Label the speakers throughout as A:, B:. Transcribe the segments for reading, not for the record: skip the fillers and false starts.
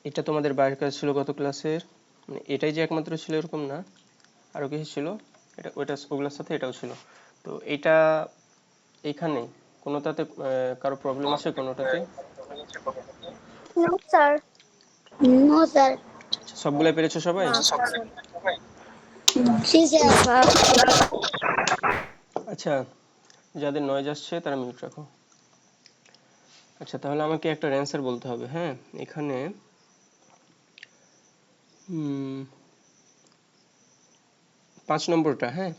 A: এটা তোমাদের বাইরের কাজ ছিল গত ক্লাসের, মানে এটাই যে একমাত্র ছিল এরকম না, আরো কিছু ছিল। এটা ওইটা ওগুলোর সাথে এটাও ছিল। তো এটা এইখানে কোনোটাতে কারো প্রবলেম আছে কোনোটাতে?
B: No sir. No sir.
A: সবগুলাই পেরেছো সবাই?
B: জি স্যার।
A: আচ্ছা, যাদের নয়েজ আসছে তারা মিউট রাখো। আচ্ছা, তাহলে আমাকে একটা অ্যান্সার বলতে হবে। হ্যাঁ, এখানে 5 নম্বরটা, হ্যাঁ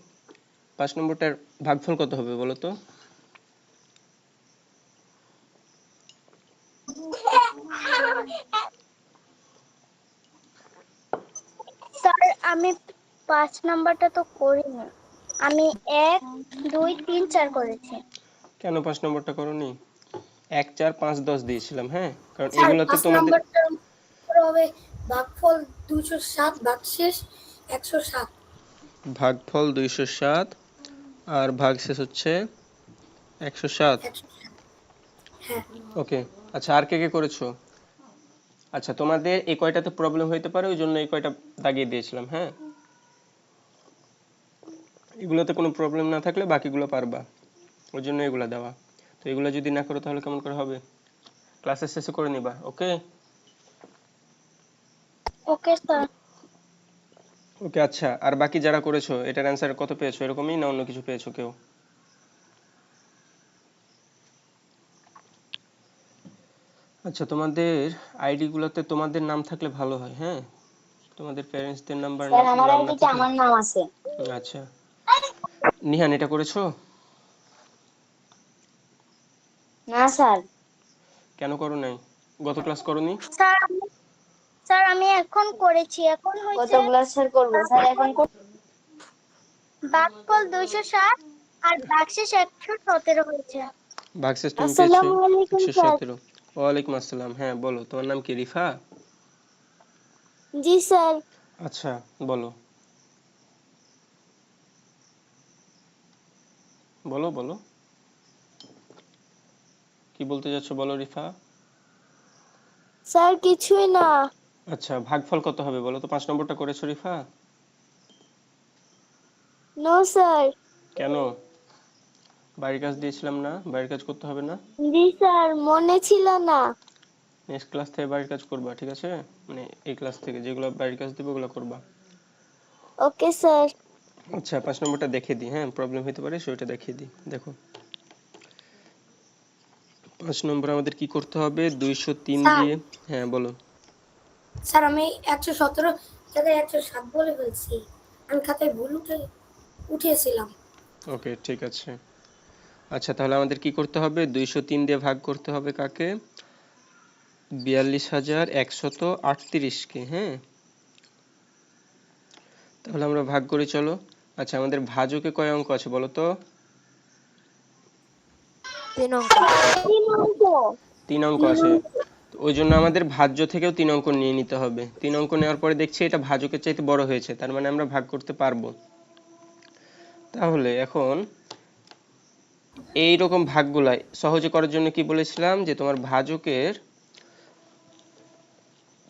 A: 5 নম্বরটার ভাগফল কত হবে বলো তো?
B: স্যার আমি 5 নাম্বারটা তো করিনি, আমি 1 2 3 4 করেছি।
A: কেন 5 নম্বরটা করোনি? 1 4 5 10 দিয়েছিলাম, হ্যাঁ, কারণ
C: স্যার
A: এগুলোতে
C: 5
A: তোমাদের
C: নাম্বারটা হবে ভাগফল 207 ভাগশেষ 107।
A: ভাগফল 207 আর ভাগশেষ হচ্ছে 107।
C: 107। হ্যাঁ
A: ওকে, আচ্ছা আর কে কে করেছো? আচ্ছা, তোমাদের এই কয়টাতে প্রবলেম হইতে পারে ওই জন্য এই কয়টা দাগিয়ে দিয়েছিলাম। হ্যাঁ, এগুলোতে কোনো প্রবলেম না থাকলে বাকিগুলো পারবা, ওই জন্য এগুলো দেওয়া। তো এগুলো যদি না করো তাহলে কেমন করে হবে? ক্লাসের শেষে করে নিবা, ওকে?
B: ওকে স্যার।
A: ওকে, আচ্ছা আর বাকি যারা করেছো এটার অ্যান্সার কত পেয়েছো, এরকমই না অন্য কিছু পেয়েছো কেউ? আচ্ছা, তোমাদের আইডি গুলোতে তোমাদের নাম থাকলে ভালো হয়। হ্যাঁ, তোমাদের প্যারেন্টসদের নাম্বার
D: স্যার আমার
A: নাম না
D: আইডিতে
A: থাকলে।
D: আমার নাম আছে।
A: আচ্ছা, নিহান এটা করেছো?
D: না স্যার।
A: কেন করো নাই? গত ক্লাস করোনি?
B: স্যার আমি এখন করেছি, এখন
D: কত
B: হয়েছে
D: ক্লাস স্যার করব স্যার এখন
B: ভাগফল 207 আর ভাগশেষ 117 হয়েছে।
A: ভাগশেষ তুমি পেয়েছো
D: আসসালামু আলাইকুম স্যার।
A: 117। ওয়ালাইকুম আসসালাম। হ্যাঁ বলো, তোমার নাম কি? রিফা?
D: জি স্যার।
A: আচ্ছা, বলো বলো বলো কি বলতে যাচ্ছ বলো রিফা।
D: স্যার কিছুই না।
A: আচ্ছা, ভাগফল কত হবে বলো তো? 5 নম্বরটা করেছো রিফা?
D: No sir.
A: কেন? বাড়ির কাজ দিয়েছিলাম না? বাড়ির কাজ করতে হবে না?
D: জি স্যার মনে ছিল না।
A: নেক্সট ক্লাস থেকে বাড়ির কাজ করবা, ঠিক আছে? মানে এই ক্লাস থেকে যেগুলো বাড়ির কাজ দেবো ওগুলো করবা।
D: ওকে স্যার।
A: আচ্ছা, 5 নম্বরটা দেখে দিই। হ্যাঁ, প্রবলেম হতে পারে সেটা দেখিয়ে দিই। দেখো, 5 নম্বর আমাদের কি করতে হবে? 203
C: স্যার।
A: দিয়ে। হ্যাঁ বলো।
C: স্যার আমি 117 জায়গায় 107 বলে ফেলছি, আমি খাতায় ভুল উঠিয়েছিলাম।
A: ওকে, ঠিক আছে। আচ্ছা, তাহলে আমাদের কি করতে হবে? 203 দিয়ে ভাগ করতে হবে কাকে? 42,138 কে। হ্যাঁ, তাহলে আমরা ভাগ করি চলো। আচ্ছা, আমাদের ভাজকে কয় অঙ্ক আছে বলো তো?
D: 3 অঙ্ক। 3 অঙ্ক।
A: 3 অঙ্ক আছে। তো ওই জন্য আমাদের ভাজ্য থেকেও 3 অঙ্ক নিয়ে নিতে হবে। 3 অঙ্ক নেওয়ার পরে দেখছি এটা ভাজকের চাইতে বড় হয়েছে, তার মানে আমরা ভাগ করতে পারবো। তাহলে এখন এই রকম ভাগগুলাই সহজে করার জন্য কি বলেছিলাম, যে তোমার ভাজকের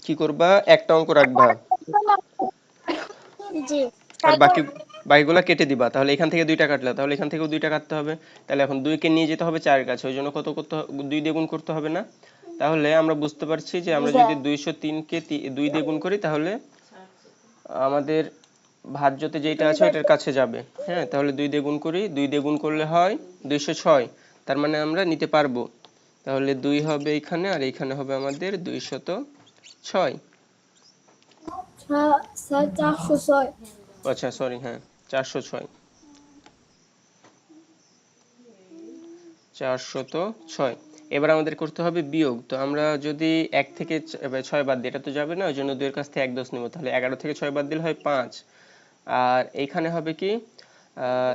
A: কি করবা, একটা অঙ্ক রাখবা
B: জি
A: আর
B: তাই
A: বাকি বাকিগুলা কেটে দিবা। তাহলে এখান থেকে 2টা কাটলা, তাহলে এখান থেকেও 2টা কাটতে হবে। তাহলে এখন 2 কে নিয়ে যেতে হবে 4 এর কাছে, ওই জন্য কত করতে 2 দিয়ে গুণ করতে হবে না? তাহলে আমরা বুঝতে পারছি যে আমরা যদি 203 কে 2 দিয়ে গুণ করি তাহলে আমাদের ভাজ্যতে যেটা আছে এটার কাছে যাবে। হ্যাঁ, তাহলে 2 দিয়ে গুণ করি, 2 দিয়ে গুণ করলে হয় 206। তার মানে আমরা নিতে পারবো। তাহলে 2 হবে এইখানে আর এইখানে হবে আমাদের 206।
D: স্যার 406।
A: আচ্ছা সরি, হ্যাঁ 406। 406। এবার আমাদের করতে হবে বিয়োগ। তো আমরা যদি 1 থেকে 6 বাদ দিই এটা তো যাবে না, ওই জন্য 2 এর কাছ থেকে 1 10 নিব। তাহলে 11 থেকে 6 বাদ দিলে হয় 5। আর এইখানে হবে কি,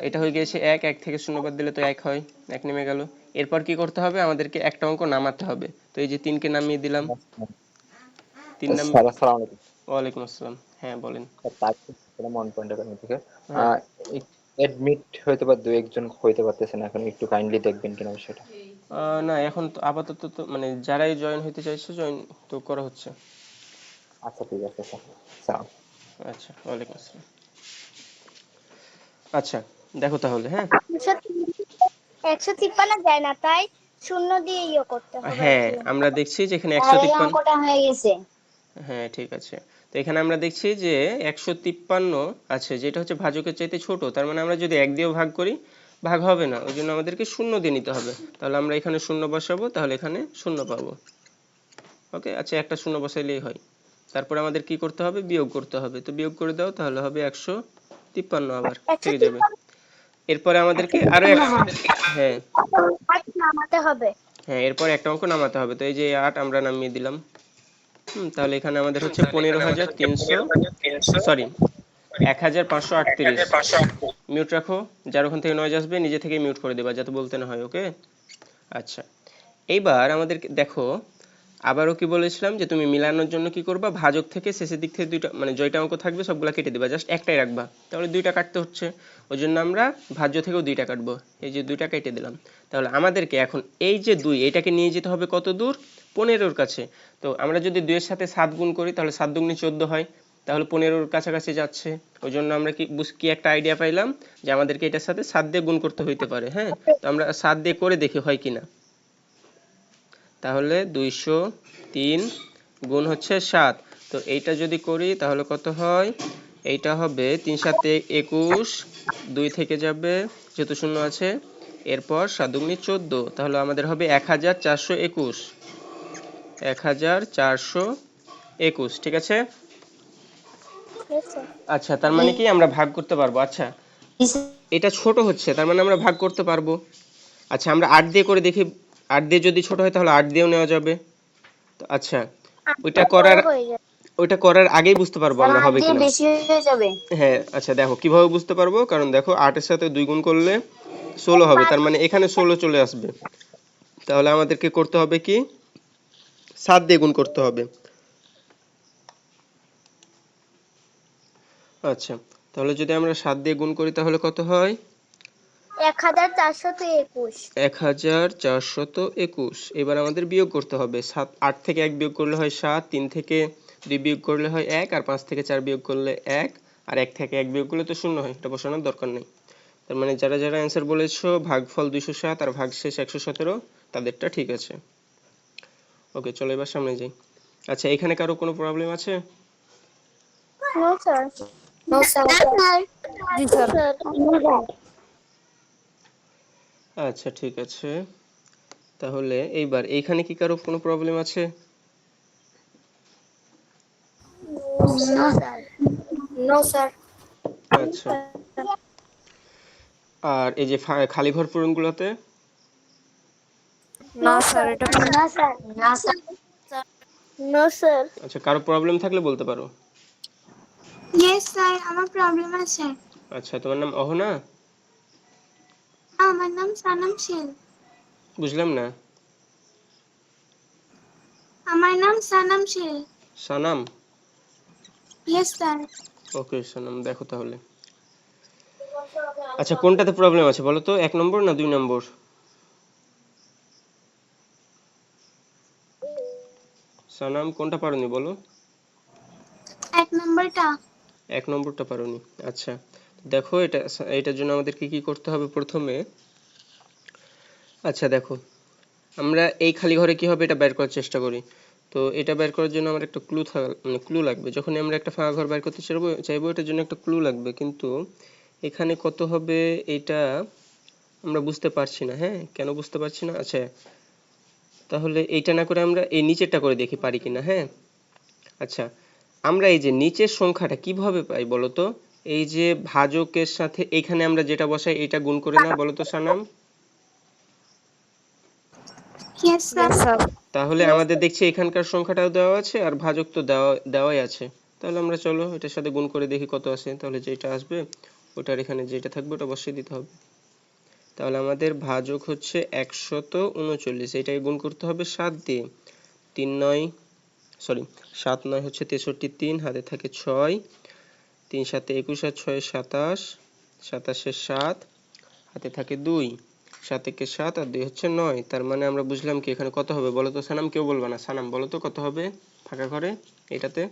A: এটা হয়ে গিয়েছে 1, 1 থেকে 0 বাদ দিলে তো 1 হয়, 1 নেমে গেল। এরপর কি করতে হবে, আমাদেরকে একটা অঙ্ক নামাতে হবে। তো এই যে 3 কে নামিয়ে দিলাম। 3 নাম।
E: স্যার আসসালামু আলাইকুম।
A: ওয়ালাইকুম আসসালাম। হ্যাঁ বলেন।
E: স্যার তার মন পয়েন্টের থেকে
A: হ্যাঁ,
E: এডমিট হয়তো বা দু একজন হইতে পারতেছে না, এখন একটু কাইন্ডলি দেখবেন কিনা বিষয়টা।
A: না এখন তো আপাতত তো মানে যারাই জয়েন হইতে চাইছে জয়েন তো করা হচ্ছে।
E: আচ্ছা ঠিক আছে স্যার। সালাম।
A: আচ্ছা, ওয়ালাইকুম আসসালাম। আচ্ছা, দেখো তাহলে, হ্যাঁ।
B: 153 যায় না, তাই শূন্য দিয়ে ইয়ে করতে হবে আর
A: হ্যাঁ,
B: কি।
A: আমরা দেখছি যে এখানে
D: আর এই
A: 153।
D: অঙ্কটা হয়ে গেছে।
A: হ্যাঁ, ঠিক আছে। তো এখানে আমরা দেখছি যে 153 আছে, যেটা হচ্ছে ভাজকের চাইতে ছোট। তার মানে আমরা যদি 1 দিয়েও ভাগ করি, ভাগ হবে না। ওই জন্য আমাদেরকে শূন্য দিয়ে নিতে হবে। তাহলে আমরা এখানে শূন্য বসাবো, তাহলে এখানে শূন্য পাবো। ওকে, আচ্ছা, একটা শূন্য বসাইলেই হয়। তারপরে আমাদের কি করতে হবে? বিয়োগ করতে হবে। তো বিয়োগ করে দাও, তাহলে হবে 153 আবার থেকে যাবে।
B: 153
A: এরপরে আমাদেরকে আরো এক, হ্যাঁ
B: নামাতে হবে।
A: হ্যাঁ, এরপর একটা অঙ্ক নামাতে হবে। তো এই যে 8 আমরা নামিয়ে দিলাম। তাহলে এখানে আমাদের হচ্ছে 15,300, সরি 1,538। মিউট রাখো, যার ওখান থেকে নয়েজ আসবে নিজে থেকে মিউট করে দেবা, যাতে বলতে না হয়। ওকে, আচ্ছা। এইবার আমাদের দেখো, আবারও কি বলেছিলাম যে তুমি মিলানোর জন্য কি করবা? ভাজক থেকে শেষের দিক থেকে দুইটা, মানে জয়টা অঙ্ক থাকবে সবগুলা কেটে দিবা, জাস্ট একটাই রাখবা। তাহলে দুইটা কাটতে হচ্ছে, ওই জন্য আমরা ভাজ্য থেকেও দুইটা কাটবো। এই যে দুইটা কেটে দিলাম। তাহলে আমাদেরকে এখন এই যে 2, এটাকে নিয়ে যেতে হবে কত দূর? 15-র কাছে। তো আমরা যদি 2 এর সাথে 7 গুণ করি, তাহলে 7 দুগুণে 14 হয়। তাহলে 15-র কাছাকাছি যাচ্ছে। ওই জন্য আমরা কি একটা আইডিয়া পাইলাম যে আমাদেরকে এটার সাথে 7 দিয়ে গুণ করতে হইতে পারে। হ্যাঁ, তো আমরা 7 দিয়ে করে দেখি হয় কিনা। তাহলে 203 গুণ হচ্ছে 7। তো এইটা যদি করি তাহলে কত হয়? এইটা হবে 3 7 21, 2 থেকে যাবে যেহেতু শূন্য আছে। এরপর 7 দুগুণে 14, তাহলে আমাদের হবে 1421। 1421, ঠিক আছে। আচ্ছা, তার মানে কি আমরা ভাগ করতে পারবো। আচ্ছা, এটা ছোট হচ্ছে, তার মানে আমরা ভাগ করতে পারবো। আচ্ছা, আমরা 8 দিয়ে করে দেখি। 8 দিয়ে যদি ছোট হয় তাহলে 8 দিয়েও নেওয়া যাবে। তো আচ্ছা, ওইটা
B: বড়
A: করার
B: হয়ে যায়।
A: ওইটা করার আগেই বুঝতে পারবো
D: স্যার
A: আমরা
D: 8
A: হবে
D: দিয়ে
A: কিনা।
D: বেশি হয়ে যাবে।
A: হ্যাঁ, আচ্ছা, দেখো কিভাবে বুঝতে পারবো। কারণ দেখো 8 এর সাথে 2 গুণ করলে 16 হবে, তার মানে এখানে 16 চলে আসবে। তাহলে আমাদেরকে করতে হবে কি? 7 দিয়ে গুণ করতে হবে। আচ্ছা, তাহলে যদি আমরা 7 দিয়ে গুণ করি তাহলে কত হয়?
B: 1421।
A: 1421। এবার আমাদের বিয়োগ করতে হবে। 8 থেকে 1 বিয়োগ করলে হয় 7, 3 থেকে 2 বিয়োগ করলে হয় 1, আর 5 থেকে 4 বিয়োগ করলে 1, আর 1 থেকে 1 বিয়োগ করলে তো 0 হয়। এটা বসানোর দরকার নেই। তার মানে যারা যারা অ্যান্সার বলেছো ভাগফল 207 আর ভাগশেষ 117, তাদেরটা ঠিক আছে। ওকে, চলো এবার সামনে যাই। আচ্ছা, এখানে কারো কোনো প্রবলেম আছে?
B: No sir.
C: No sir.
D: জি স্যার।
A: আচ্ছা, ঠিক আছে। তাহলে এইবার এইখানে কি কারো কোনো প্রবলেম আছে?
C: No sir.
A: আচ্ছা, আর এই যে খালি ঘর পূরণগুলোতে?
D: না স্যার, এটা
C: না স্যার। না স্যার।
B: No sir.
A: আচ্ছা, কারো প্রবলেম থাকলে বলতে পারো।
F: ইয়েস স্যার, আমার প্রবলেম আছে।
A: আচ্ছা, তোমার নাম অহনা?
F: আমার নাম সানাম শীল।
A: বুঝলাম না।
F: আমার নাম সানাম শীল।
A: সানাম?
F: Yes sir.
A: ওকে সানাম, দেখো তাহলে। আচ্ছা, কোনটাতে প্রবলেম আছে বলো তো, 1 নম্বর না 2 নম্বর? সানাম, কোনটা পারোনি বলো?
F: 1 নম্বরটা।
A: 1 নম্বরটা পারোনি। আচ্ছা, দেখো এটার জন্য আমাদেরকে কি করতে হবে প্রথমে? আচ্ছা, দেখো, আমরা এই খালি ঘরে কি হবে এটা বের করার চেষ্টা করি। তো এটা বের করার জন্য আমার একটা ক্লু লাগবে। যখন আমরা একটা ফাঁকা ঘর বের করতে চাইবো এটার জন্য একটা ক্লু লাগবে, কিন্তু এখানে কত হবে এটা আমরা বুঝতে পারছি না। হ্যাঁ, কেন বুঝতে পারছি না? আচ্ছা, তাহলে এইটা না করে আমরা এই নিচেরটা করে দেখি পারি কিনা। হ্যাঁ, আচ্ছা, আমরা এই যে নিচের সংখ্যাটা কিভাবে পাই বলো তো? এই যে ভাজকের সাথে এখানে আমরা যেটা বসাই এটা গুণ করে না, বলো তো সানাম?
F: Yes sir.
D: স্যার।
A: তাহলে আমাদের দেখছি এখানকার সংখ্যাটাও দেওয়া আছে আর ভাজক তো দেওয়াই আছে। তাহলে আমরা চলো এটার সাথে গুণ করে দেখি কত আসে। তাহলে যেটা আসবে ওটার এখানে যেটা থাকবে ওটা বসিয়ে দিতে হবে। তাহলে আমাদের ভাজক হচ্ছে 139, এটাকে গুণ করতে হবে 7 দিয়ে। 7 9 হচ্ছে 63, 3 হাতে থাকে 6, 3 7 21 আর 6 27, 27 7 হাতে থাকে 2, 7 একে 7 আর 2 হচ্ছে 9। তার মানে আমরা বুঝলাম কি এখানে কত হবে বলো তো সানাম? কেউ বলবা না। সানাম বলো তো কত হবে ফাঁকা ঘরে এটাতে?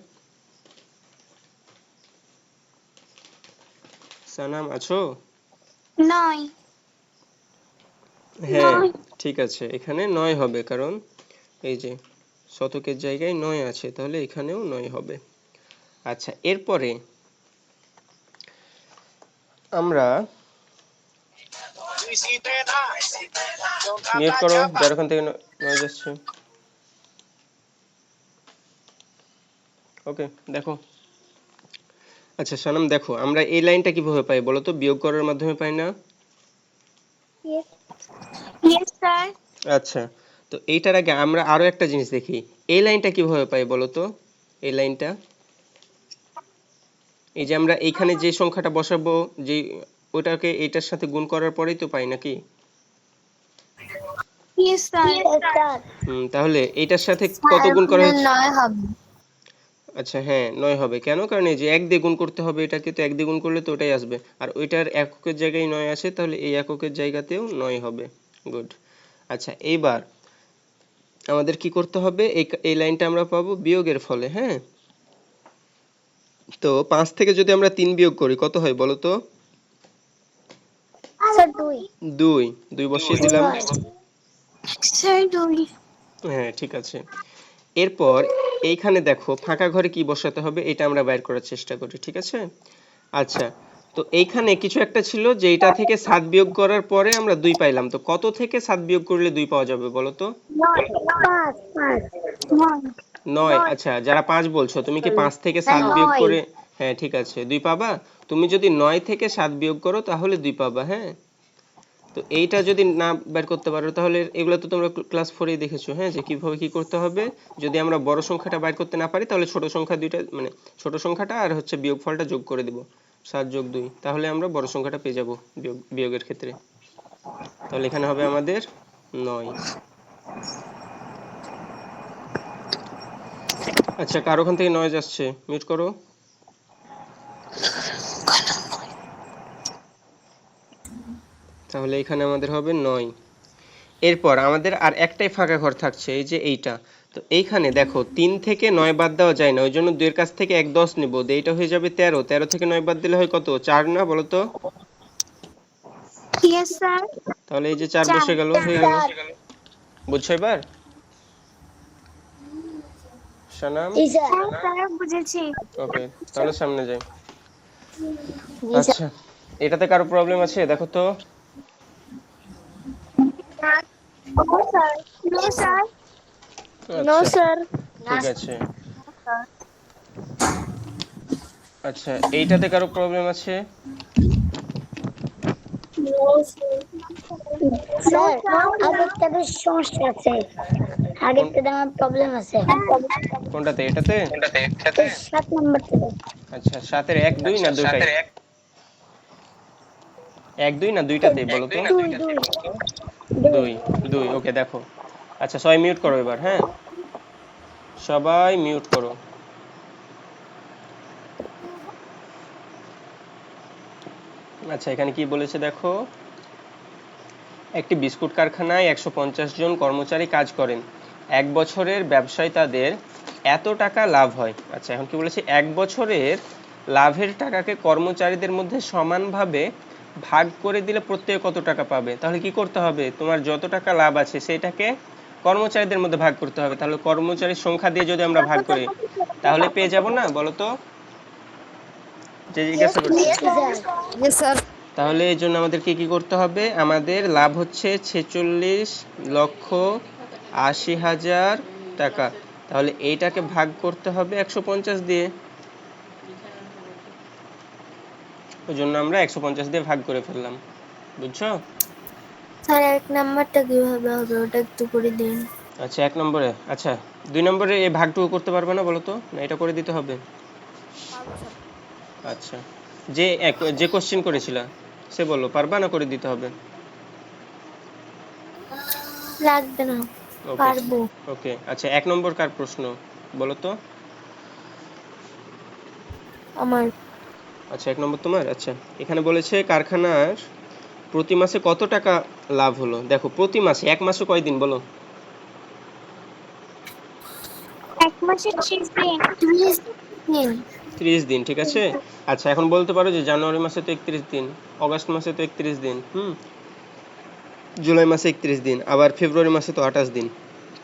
A: সানাম আছো?
F: নয়।
A: হ্যাঁ ঠিক আছে, এখানে 9 হবে কারণ এই যে শতকের জায়গায় 9 আছে, তাহলে এখানেও 9 হবে। আচ্ছা এরপরে আমরা মিউট করো যার ওখান থেকে নয়েজ আসছে। ওকে দেখো, আচ্ছা সানাম দেখো আমরা এই লাইনটা কিভাবে পাই বলো তো? বিয়োগ করার মাধ্যমে পাই না?
F: Yes, sir.
A: আচ্ছা, তো এইটার আগে আমরা আরো একটা জিনিস দেখি, এই লাইনটা কিভাবে পাই বলো তো? এই লাইনটা, এই যে আমরা এইখানে যে সংখ্যাটা বসাবো, যে ওটাকে এটার সাথে গুণ করার পরেই তো পাই নাকি?
F: Yes, sir.
A: তাহলে এইটার সাথে কত গুণ করা হচ্ছে?
D: 9 হবে।
A: আচ্ছা হ্যাঁ 9 হবে, কেন? কারণ এই যে 1 দিয়ে গুণ করতে হবে এটাকে, তো 1 দিয়ে গুণ করলে তো ওটাই আসবে, আর ওইটার এককের জায়গায় 9 আসে, তাহলে এই এককের জায়গাতেও 9 হবে। গুড। আচ্ছা এইবার আমাদের কি করতে হবে, এই লাইনটা আমরা পাবো বিয়োগের ফলে। হ্যাঁ, তো 5 থেকে যদি আমরা 3 বিয়োগ করি কত হয় বলো তো?
B: স্যার 2।
A: 2 বসিয়ে দিলাম।
F: Sir, 2.
A: হ্যাঁ ঠিক আছে। এরপর এইখানে দেখো ফাঁকা ঘরে কি বসাতে হবে এটা আমরা বাইর করার চেষ্টা করি, ঠিক আছে? আচ্ছা, তো এইখানে কিছু একটা ছিল যে এটা থেকে 7 বিয়োগ করার পরে আমরা 2 পাইলাম, তো কত থেকে 7 বিয়োগ করলে 2 পাওয়া যাবে বলো তো? 9। আচ্ছা যারা 5 বলছো, তুমি কি 5 থেকে 7 বিয়োগ করে, হ্যাঁ ঠিক আছে 2 পাবা। তুমি যদি 9 থেকে 7 বিয়োগ করো তাহলে 2 পাবা। হ্যাঁ, তো এইটা যদি না বের করতে পারো তাহলে এগুলো তো তোমরা ক্লাস 4 এ দেখেছো, হ্যাঁ, যে কিভাবে কি করতে হবে। যদি আমরা বড় সংখ্যাটা বের করতে না পারি তাহলে ছোট সংখ্যা দুইটা, মানে ছোট সংখ্যাটা আর হচ্ছে বিয়োগফলটা যোগ করে দিব, 7 যোগ 2, তাহলে আমরা বড় সংখ্যাটা পেয়ে যাব বিয়োগের ক্ষেত্রে। তাহলে এখানে হবে আমাদের 9। আচ্ছা কার ওখান থেকে নয়েজ আসছে? মিউট করো। তাহলে এখানে আমাদের হবে 9। এরপর আমাদের আর একটাই ফাঁকা ঘর থাকছে, এই যে এইটা। তো এইখানে দেখো 3 থেকে 9 বাদ দেওয়া যায় না, ওই জন্য 2 এর কাছ থেকে 1 10 নিব, এইটা হয়ে যাবে 13। 13 থেকে 9 বাদ দিলে হয় কত? 4 না বলো তো?
F: Yes, sir.
A: তাহলে এই যে 4 বসে গেল, হয়ে গেল। বুঝছো এবার সানাম?
F: হ্যাঁ স্যার বুঝেছি।
A: ওকে তাহলে সামনে যাই। আচ্ছা এটাতে কারো প্রবলেম আছে দেখো তো?
F: No, sir.
A: আচ্ছা ঠিক আছে। আচ্ছা এইটাতে কারো প্রবলেম আছে?
B: স্যার আগেরটাতে সমস্যা আছে, আগেরটাতে আমার প্রবলেম আছে।
A: কোনটাতে? এটাতে?
B: 7 নাম্বারটাতে।
A: আচ্ছা 7 এর 1 2 না দুটাই? 1 2 না দুইটাতেই বলো তো? 2 2 ওকে দেখো। আচ্ছা সবাই মিউট করো এবার। হ্যাঁ সবাই মিউট করো। আচ্ছা এখানে কি বলেছে দেখো, একটি বিস্কুট কারখানায় 150 জন কর্মচারী কাজ করেন, 1 বছরের ব্যবসায় তাদের এত টাকা লাভ হয়। আচ্ছা এখন কি বলেছে, 1 বছরের লাভের টাকাকে কর্মচারীদের মধ্যে সমানভাবে ভাগ করে দিলে প্রত্যেকে কত টাকা পাবে? তাহলে কি করতে হবে, তোমার যত টাকা লাভ আছে সেটাকে কর্মচারীদের মধ্যে ভাগ করতে হবে। তাহলে কর্মচারীর সংখ্যা দিয়ে যদি আমরা ভাগ করি তাহলে পেয়ে যাব না বলো তো? যে জিজ্ঞাসা করছে।
D: Yes, sir.
A: তাহলে এই জন্য আমাদেরকে কি করতে হবে, আমাদের লাভ হচ্ছে 46,80,000 টাকা, তাহলে এইটাকে ভাগ করতে হবে 150 দিয়ে। ওই জন্য আমরা 150 দিয়ে ভাগ করে ফেললাম, বুঝছো?
D: স্যার 1 নাম্বারটা কিভাবে হবে ওটা একটু করে দিন।
A: আচ্ছা 1 নম্বরে, আচ্ছা 2 নম্বরে এই ভাগটুকু করতে পারবে না বলো তো, না এটা করে দিতে হবে? আচ্ছা যে কোশ্চেন করেছিলা সে বলো, পারবা না করে দিতে হবে?
D: লাগবে না,
A: ওকে
D: পারবো।
A: ওকে আচ্ছা 1 নম্বর কার প্রশ্ন বলো তো?
D: আমার
A: আচ্ছা 1 নম্বর তোমার। আচ্ছা এখানে বলেছে কারখানার প্রতি মাসে কত টাকা লাভ হলো। দেখো প্রতি মাসে, 1 মাসে কয়দিন বলো?
F: 1 মাসে 30 দিন।
D: 30 দিন।
A: 30 দিন, ঠিক আছে। আচ্ছা, এখন বলতে পারো যে জানুয়ারি মাসে তো 31 দিন, অগাস্ট মাসে তো 31 দিন, জুলাই মাসে 31 দিন, আবার ফেব্রুয়ারি মাসে তো 28 দিন।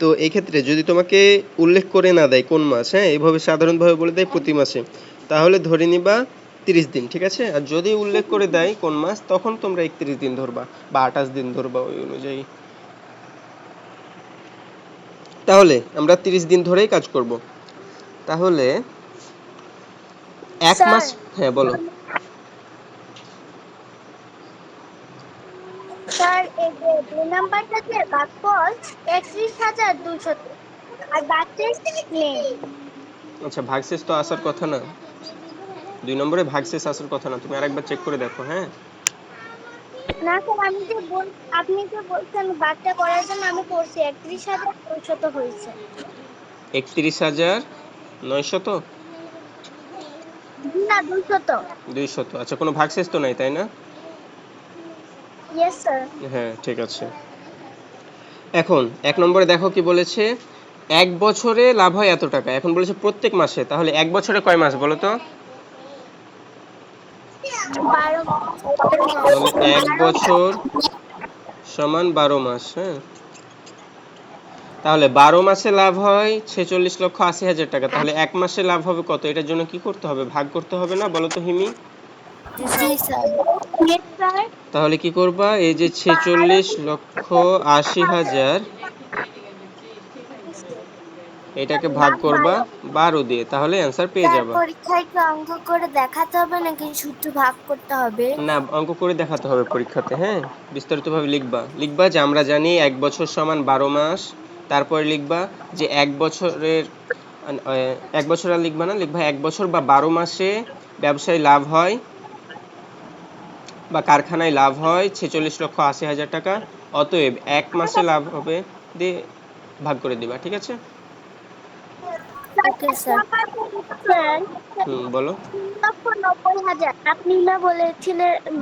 A: তো এই ক্ষেত্রে যদি তোমাকে উল্লেখ করে না দেয় কোন মাস, হ্যাঁ, এইভাবে সাধারণভাবে বলে দেয় প্রতি মাসে, তাহলে ধরে নিবা 30 দিন, ঠিক আছে। আর যদি উল্লেখ করে দেয় কোন মাস, তখন তোমরা 31 দিন ধরবা বা 28 দিন ধরবা ওই অনুযায়ী। তাহলে আমরা 30 দিন ধরেই কাজ করব। তাহলে এক মাস,
B: স্যার
A: হ্যাঁ বলো।
B: স্যার এই যে 2 নাম্বারটা যে ভাগফল 31,200 আর বাকি নেই।
A: আচ্ছা, ভাগশেষ তো আসার কথা না, 2 নম্বরে ভাগশেষ আসার কথা না, তুমি আরেকবার চেক করে দেখো, হ্যাঁ।
B: না স্যার, আপনি যে বলছেন বাদটা করার জন্য আমি করছি 31,200 হয়েছে।
A: 31,900,
B: না 200।
A: 200, আচ্ছা, কোনো ভাগশেষ তো নাই, তাই না?
B: Yes sir.
A: হ্যাঁ, ঠিক আছে। এখন 1 নম্বরে দেখো কি বলেছে, 1 বছরে লাভ হয় এত টাকা। এখন বলেছে প্রত্যেক মাসে, তাহলে 1 বছরে কয় মাস বলো তো?
B: 12
A: তাহলে 1 বছর সমান 12 মাস, হ্যাঁ। তাহলে 12 মাসে লাভ হয় 46,80,000 টাকা। তাহলে 1 মাসে লাভ হবে কত? এটার জন্য কি করতে হবে? ভাগ করতে হবে না, বলো তো হিমি?
D: জি স্যার।
B: Yes sir.
A: তাহলে কি করবা, এই যে 46,80,000 এটাকে ভাগ করবা 12 দিয়ে, তাহলে অ্যান্সার পেয়ে
D: স্যার
A: যাবা।
D: পরীক্ষায় কি অঙ্ক করে দেখাতে হবে নাকি শুধু ভাগ করতে হবে?
A: না, অঙ্ক করে দেখাতে হবে পরীক্ষাতে, হ্যাঁ। বিস্তারিতভাবে লিখবা যে আমরা জানি 1 বছর সমান 12 মাস। তারপরে লিখবা যে 1 বছরের 1 বছর আর লিখবা না, লিখবা 1 বছর বা 12 মাসে ব্যবসায় লাভ হয় বা কারখানায় লাভ হয় 46,80,000 টাকা। অতএব 1 মাসে লাভ হবে দিয়ে ভাগ করে দিবা, ঠিক আছে।
D: Okay sir.
B: স্যার
A: বলো।
B: 3,90,000 আপনি না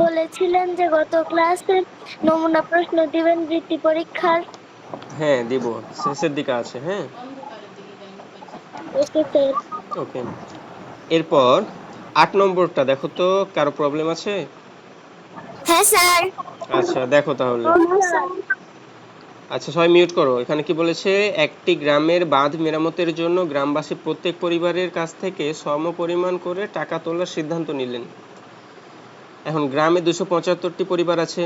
B: বলেছিলেন যে গত ক্লাসে নমুনা প্রশ্ন দিবেন বৃত্তি পরীক্ষার।
A: হ্যাঁ, দিব, শেষের দিকে আছে, হ্যাঁ।
B: Okay sir.
A: ওকে, এরপর 8 নম্বরটা দেখো তো, কারো প্রবলেম আছে?
D: হ্যাঁ স্যার।
A: আচ্ছা, দেখো তাহলে।
B: স্যার
A: আচ্ছা, সবাই মিউট করো। এখানে কি বলেছে, একটি গ্রামের বাঁধ মেরামতের জন্য গ্রামবাসী প্রত্যেক পরিবারের কাছ থেকে সমপরিমাণ করে টাকা তোলার সিদ্ধান্ত নিলেন। এখন গ্রামে 275টি পরিবার আছে,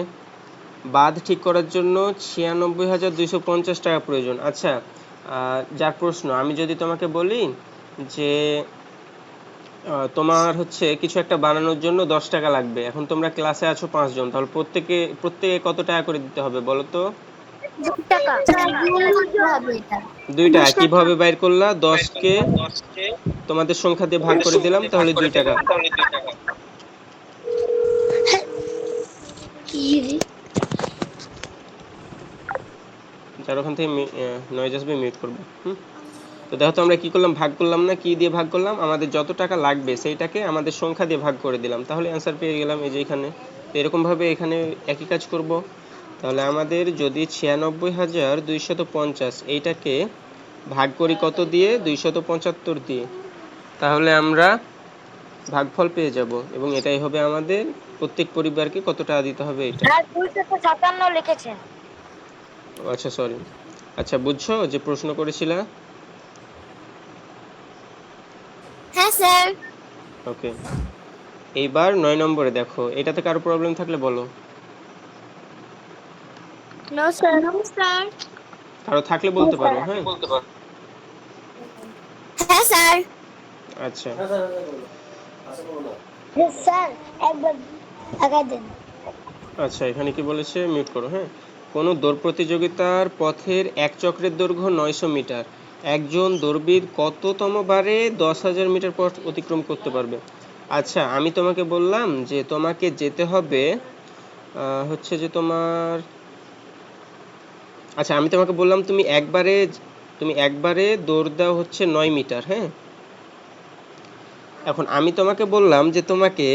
A: বাঁধ ঠিক করার জন্য 96,250 টাকা প্রয়োজন। আচ্ছা, যার প্রশ্ন, আমি যদি তোমাকে বলি যে তোমার হচ্ছে কিছু একটা বানানোর জন্য 10 টাকা লাগবে, এখন তোমরা ক্লাসে আছো 5 জন, তাহলে প্রত্যেকে কত টাকা করে দিতে হবে বলো তো?
B: 2 টাকা।
D: স্যার গুণ করতে হবে এটা।
A: 2 টাকা। কিভাবে বাইর করলা? 10কে তোমাদের সংখ্যা দিয়ে ভাগ করে দিলাম, তাহলে 2 টাকা। যার ওখান থেকে নয়েজ আসবে মিউট করবে। তো দেখো তো আমরা কি করলাম, ভাগ করলাম না, কি দিয়ে ভাগ করলাম? আমাদের যত টাকা লাগবে সেইটাকে আমাদের সংখ্যা দিয়ে ভাগ করে দিলাম, তাহলে অ্যান্সার পেয়ে গেলাম এই যে এখানে। তো এরকম ভাবে এখানে একই কাজ করব। তাহলে আমাদের যদি 96,250 এইটাকে ভাগ করি কত দিয়ে? 275 দিয়ে, তাহলে আমরা ভাগফল পেয়ে যাব, এবং এটাই হবে আমাদের প্রত্যেক পরিবারকে কত টাকা দিতে হবে এটা।
B: আর 257 লিখেছেন।
A: আচ্ছা, সরি। আচ্ছা, বুঝছো যে প্রশ্ন করেছিলা?
D: হ্যাঁ স্যার।
A: ওকে, এইবার 9 নম্বরে দেখো, এটাতে কারো প্রবলেম থাকলে বলো।
B: No sir.
A: কারো থাকলে বলতে পারো, হ্যাঁ।
D: হ্যাঁ স্যার।
A: আচ্ছা,
B: স্যার একবার আগাই দেন।
A: আচ্ছা, এখানে কি বলেছে, মিউট করো, হ্যাঁ। কোনো দৌড় প্রতিযোগিতার পথের এক চক্রের দৈর্ঘ্য 900 মিটার। একজন দৌড়বিদ কততম বারে 10,000 মিটার পথ অতিক্রম করতে পারবে? আচ্ছা, আমি তোমাকে বললাম যে তোমাকে যেতে হবে হচ্ছে যে তোমার, আচ্ছা, আমি তোমাকে বললাম তুমি একবারে দৌড় দাও হচ্ছে 9 মিটার, হ্যাঁ। এখন আমি তোমাকে বললাম যে তোমাকে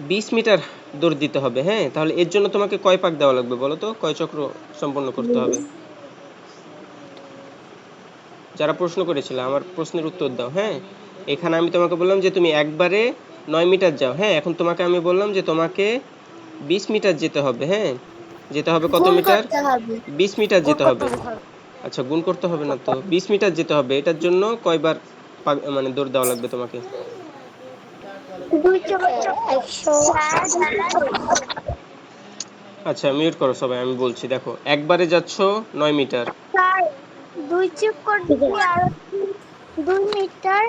A: 20 মিটার দৌড় দিতে হবে, হ্যাঁ। তাহলে এর জন্য তোমাকে কয় পাক দেওয়া লাগবে বলো তো, কয় চক্র সম্পন্ন করতে হবে? যারা প্রশ্ন করেছিল আমার প্রশ্নের উত্তর দাও, হ্যাঁ। এখানে আমি তোমাকে বললাম যে তুমি একবারে 9 মিটার যাও। হ্যাঁ, এখন তোমাকে আমি বললাম যে তোমাকে 20 মিটার যেতে হবে। হ্যাঁ, যেতে হবে কত
D: গুণ
A: মিটার?
D: করতে হবে
A: 20 মিটার
D: গুণ
A: যেতে
D: করতে
A: হবে।
D: হবে
A: আচ্ছা, গুণ করতে হবে না তো, 20 মিটার যেতে হবে। এটার জন্য কয়বার মানে দৌড় দেওয়া লাগবে তোমাকে?
B: 2 চোখে 100
A: আচ্ছা, মিউট করো সবাই, আমি বলছি। দেখো, একবারে যাচ্ছ 9 মিটার।
B: স্যার 2 চক্কর দিয়ে আর 2 মিটার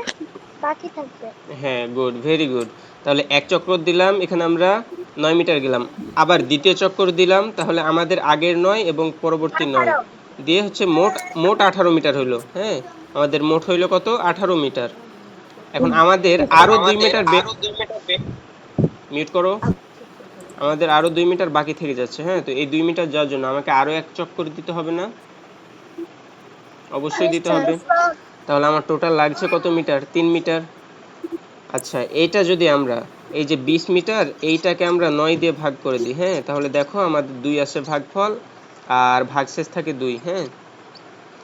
B: বাকি থাকবে।
A: হ্যাঁ, গুড, ভেরি গুড। তাহলে এক চক্কর দিলাম, এখানে আমরা 9 মিটার গেলাম। আবার দ্বিতীয় চক্কর দিলাম, তাহলে আমাদের আগের 9 এবং পরবর্তী 9 দিয়ে হচ্ছে মোট মোট 18 মিটার হইলো। হ্যাঁ, আমাদের মোট হইলো কত? 18 মিটার। এখন আমাদের আরো 2 মিটার মিউট করো। আমাদের আরো 2 মিটার বাকি থেকে যাচ্ছে। হ্যাঁ, তো এই 2 মিটার যাওয়ার জন্য আমাকে আরো এক চক্কর দিতে হবে না? অবশ্যই দিতে হবে। তাহলে আমার টোটাল লাগছে কত মিটার? 3 মিটার। আচ্ছা, এইটা যদি আমরা এই যে 20 মিটার এইটাকে আমরা 9 দিয়ে ভাগ করে দিই। হ্যাঁ, তাহলে দেখো আমাদের 2 আসে ভাগফল, আর ভাগশেষ থাকে 2। হ্যাঁ,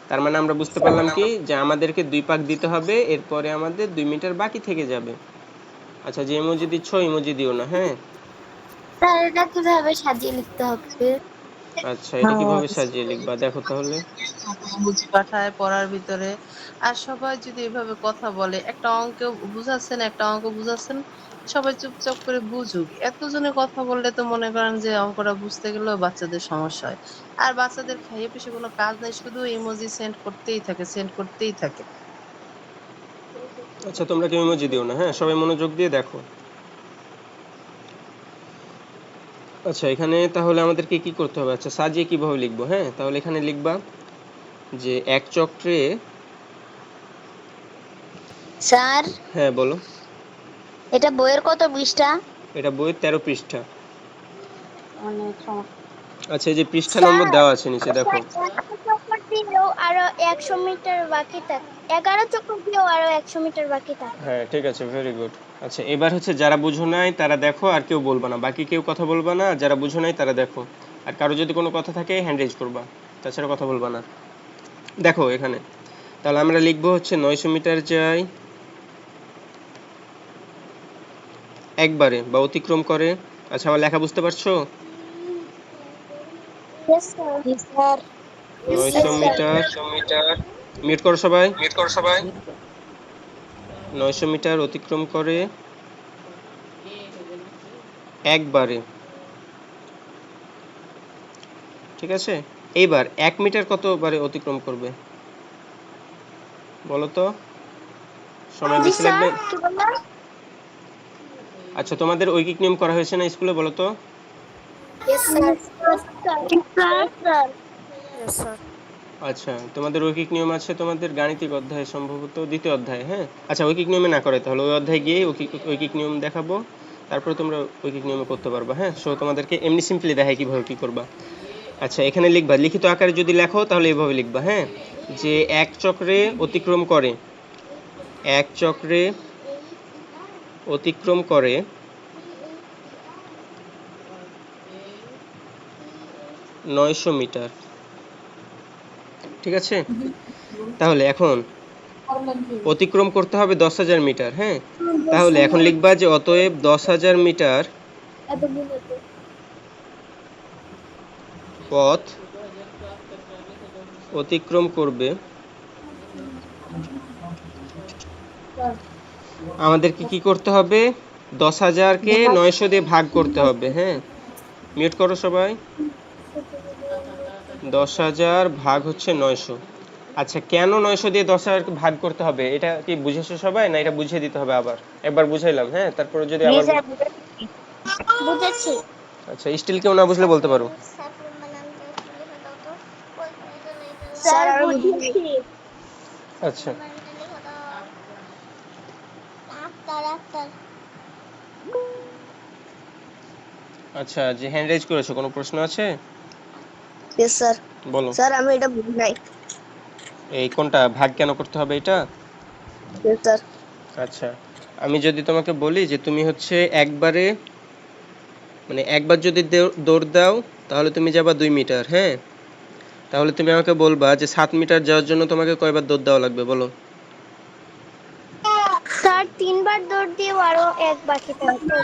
A: তার মানে আমরা বুঝতে পারলাম কি যে আমাদেরকে 2 পাক দিতে হবে, এরপরে আমাদের 2 মিটার বাকি থেকে যাবে। আচ্ছা, যে ইমোজি দিচ্ছ ইমোজি দিও না। হ্যাঁ,
D: স্যার এটা কিভাবে সাজিয়ে লিখতে হবে
A: আচ্ছা, এটা কিভাবে সাজিয়ে লিখবা দেখো তাহলে।
G: বুঝি পাঠায় পড়ার ভিতরে। আর সবাই যদি এভাবে কথা বলে, একটা অঙ্ক বুঝাচ্ছেন একটা অঙ্ক বুঝাচ্ছেন, সবাই চুপচাপ করে বুঝুক। এতজনে কথা বললে তো মনে করেন যে অঙ্কটা বুঝতে গেলেও বাচ্চাদের সমস্যা হয়। আর বাচ্চাদের খাইয়ে পিছে কোনো কাজ নেই, শুধু ইমোজি সেন্ড করতেই থাকে, সেন্ড করতেই থাকে।
A: আচ্ছা, তোমরা কেউ ইমোজি দিও না। হ্যাঁ, সবাই মনোযোগ দিয়ে দেখো। আচ্ছা, এখানে তাহলে আমাদেরকে কি করতে হবে? আচ্ছা, সাজিয়ে কিভাবে লিখবো? হ্যাঁ, তাহলে এখানে লিখবা যে এক চক্রে।
H: স্যার
A: হ্যাঁ, বলো।
H: এটা বইয়ের কত পৃষ্ঠা?
A: এটা বইয়ের 13 পৃষ্ঠা।
G: অনেক সমস্যা।
A: আচ্ছা, এই যে পৃষ্ঠা নম্বর
B: স্যার
A: দেওয়া আছে নিচে দেখো।
B: স্যার 1 চক্কর দিলেও আরো 100 মিটার বাকি থাকে। 11 চক্কর দিলেও আরো 100 মিটার বাকি থাকে।
A: হ্যাঁ, ঠিক আছে, ভেরি গুড। আচ্ছা, এবার হচ্ছে যারা বুঝো নাই তারা দেখো, আর কেউ বলবা না। বাকি কেউ কথা বলবা না, আর যারা বুঝো নাই তারা দেখো। আর কারো যদি কোনো কথা থাকে হ্যান্ড রেজ করবা, তাছাড়া কথা বলবা না। দেখো এখানে, তাহলে আমরা লিখবো হচ্ছে 900 মিটার যাই একবারে বা অতিক্রম করে। আচ্ছা, আমার লেখা বুঝতে পারছো?
B: Yes sir.
H: Sir
A: 900 metre, mute করো সবাই। 900 মিটার অতিক্রম করে একবারে। ঠিক আছে, এইবার 1 মিটার কতবারে অতিক্রম করবে বলো তো? সময়
B: জি
A: বেশি
B: স্যার,
A: লাগবে?
B: কি বললেন?
A: আচ্ছা, তোমাদের ঐকিক নিয়ম করা হয়েছে না স্কুলে, বলো তো?
C: ইয়েস স্যার
B: স্যার
A: আচ্ছা, তোমাদের ঐকিক নিয়ম আছে তোমাদের গাণিতিক অধ্যায়ে, সম্ভবত দ্বিতীয় অধ্যায়ে। হ্যাঁ, আচ্ছা, ঐকিক নিয়মে না করে তাহলে ওই অধ্যায়ে গিয়ে ঐকিক নিয়ম দেখাবো, তারপরে তোমরা ঐকিক নিয়মে করতে পারবা। হ্যাঁ, সো তোমাদেরকে এমনি সিম্পলি দেখাই কিভাবে কি করবা। আচ্ছা, এখানে লিখবা, লিখিত আকারে যদি লেখো তাহলে এভাবে লিখবা। হ্যাঁ, যে এক চক্রে অতিক্রম করে, এক চক্রে অতিক্রম করে 900 মিটার। ঠিক আছে, তাহলে এখন অতিক্রম করতে হবে 10,000 মিটার। হ্যাঁ, তাহলে এখন লিখবা যে অতএব 10,000 মিটার পথ অতিক্রম করবে। আমাদেরকে কি করতে হবে? 10,000-কে 900 দিয়ে ভাগ করতে হবে। হ্যাঁ, মিউট করো সবাই। 10,000 ভাগ হচ্ছে 900। আচ্ছা, কেন 900 দিয়ে 10,000 ভাগ করতে হবে এটা কি বুঝেছো সবাই, না এটা বুঝিয়ে দিতে হবে আবার? একবার বুঝাইলাম। হ্যাঁ, তারপরে যদি
H: জি
A: আবার
H: স্যার
B: বুঝেছি।
A: আচ্ছা, স্টিল কেউ না বুঝলে বলতে পারো।
B: স্যার বুঝেছি।
A: আচ্ছা, আচ্ছা, যে হ্যান্ড রাইজ করেছো কোনো প্রশ্ন আছে?
H: Yes sir.
A: বলো।
H: স্যার আমি এটা বুঝি নাই।
A: এই কোনটা ভাগ কেন করতে হবে এটা?
H: Yes sir.
A: আচ্ছা, আমি যদি তোমাকে বলি যে তুমি হচ্ছে একবারে মানে একবার যদি দৌড় দাও তাহলে তুমি যাবা 2 মিটার। হ্যাঁ, তাহলে তুমি আমাকে বলবা যে 7 মিটার যাওয়ার জন্য তোমাকে কয়বার দৌড় দেওয়া লাগবে বলো।
B: স্যার 3 বার দৌড় দিয়ে আরো 1 বাকি থাকবে।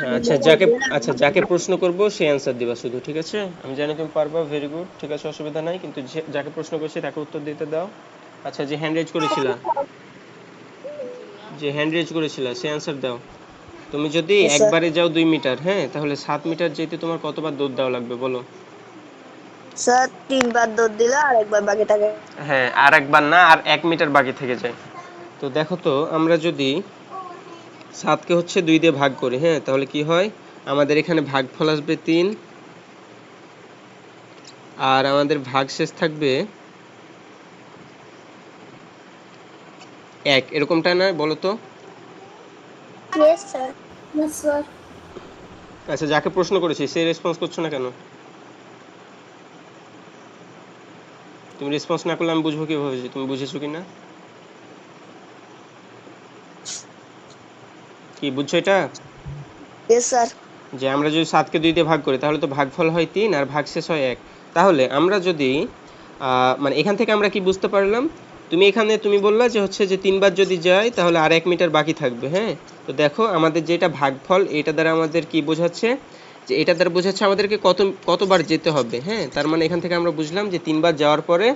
A: যাকে প্রশ্ন করব সে অ্যান্সার দিবা শুধু, ঠিক আছে? আমি জানি তুমি পারবা, ভেরি গুড, ঠিক আছে, অসুবিধা নাই, কিন্তু যাকে প্রশ্ন করছি তাকে উত্তর দিতে দাও। আচ্ছা, যে হ্যান্ড রেজ করেছিলা সে অ্যান্সার দাও। তুমি যদি
H: Yes, sir.
A: একবারে যাও 2 মিটার, হ্যাঁ, তাহলে 7 মিটার যেতে তোমার কতবার দৌড় দেওয়া লাগবে বলো?
H: স্যার 3 বার দৌড় দিলে আর একবার বাকি থাকে।
A: হ্যাঁ, আর একবার না, আর 1 মিটার বাকি থেকে যায়। তো দেখো তো, আমরা যদি 7কে হচ্ছে 2 দিয়ে ভাগ করি, হ্যাঁ, তাহলে কি হয়? আমাদের এখানে ভাগফল আসবে 3, আর আমাদের ভাগশেষ থাকবে 1, এরকমটা না বলো তো?
B: Yes sir.
C: Yes, sir.
A: আচ্ছা, যাকে প্রশ্ন করেছি সে রেসপন্স করছো না কেন? তুমি রেসপন্স না করলে আমি বুঝবো কিভাবে যে তুমি বুঝেছো কিনা? কি বুঝছো এটা?
H: Yes, sir.
A: যে আমরা যদি 7কে 2 দিয়ে ভাগ করি তাহলে তো ভাগফল হয় 3 আর ভাগশেষ হয় 1। তাহলে আমরা যদি মানে এখান থেকে আমরা কি বুঝতে পারলাম? তুমি বললা যে হচ্ছে যে 3 বার যদি যায় তাহলে আর 1 মিটার বাকি থাকবে, হ্যাঁ? তো দেখো, আমাদের যেটা ভাগফল এটা দ্বারা আমাদের কি বোঝাচ্ছে, যে এটা দ্বারা বোঝাচ্ছে আমাদেরকে কতবার যেতে হবে, হ্যাঁ? তার মানে এখান থেকে আমরা বুঝলাম যে 3 বার যাওয়ার পরে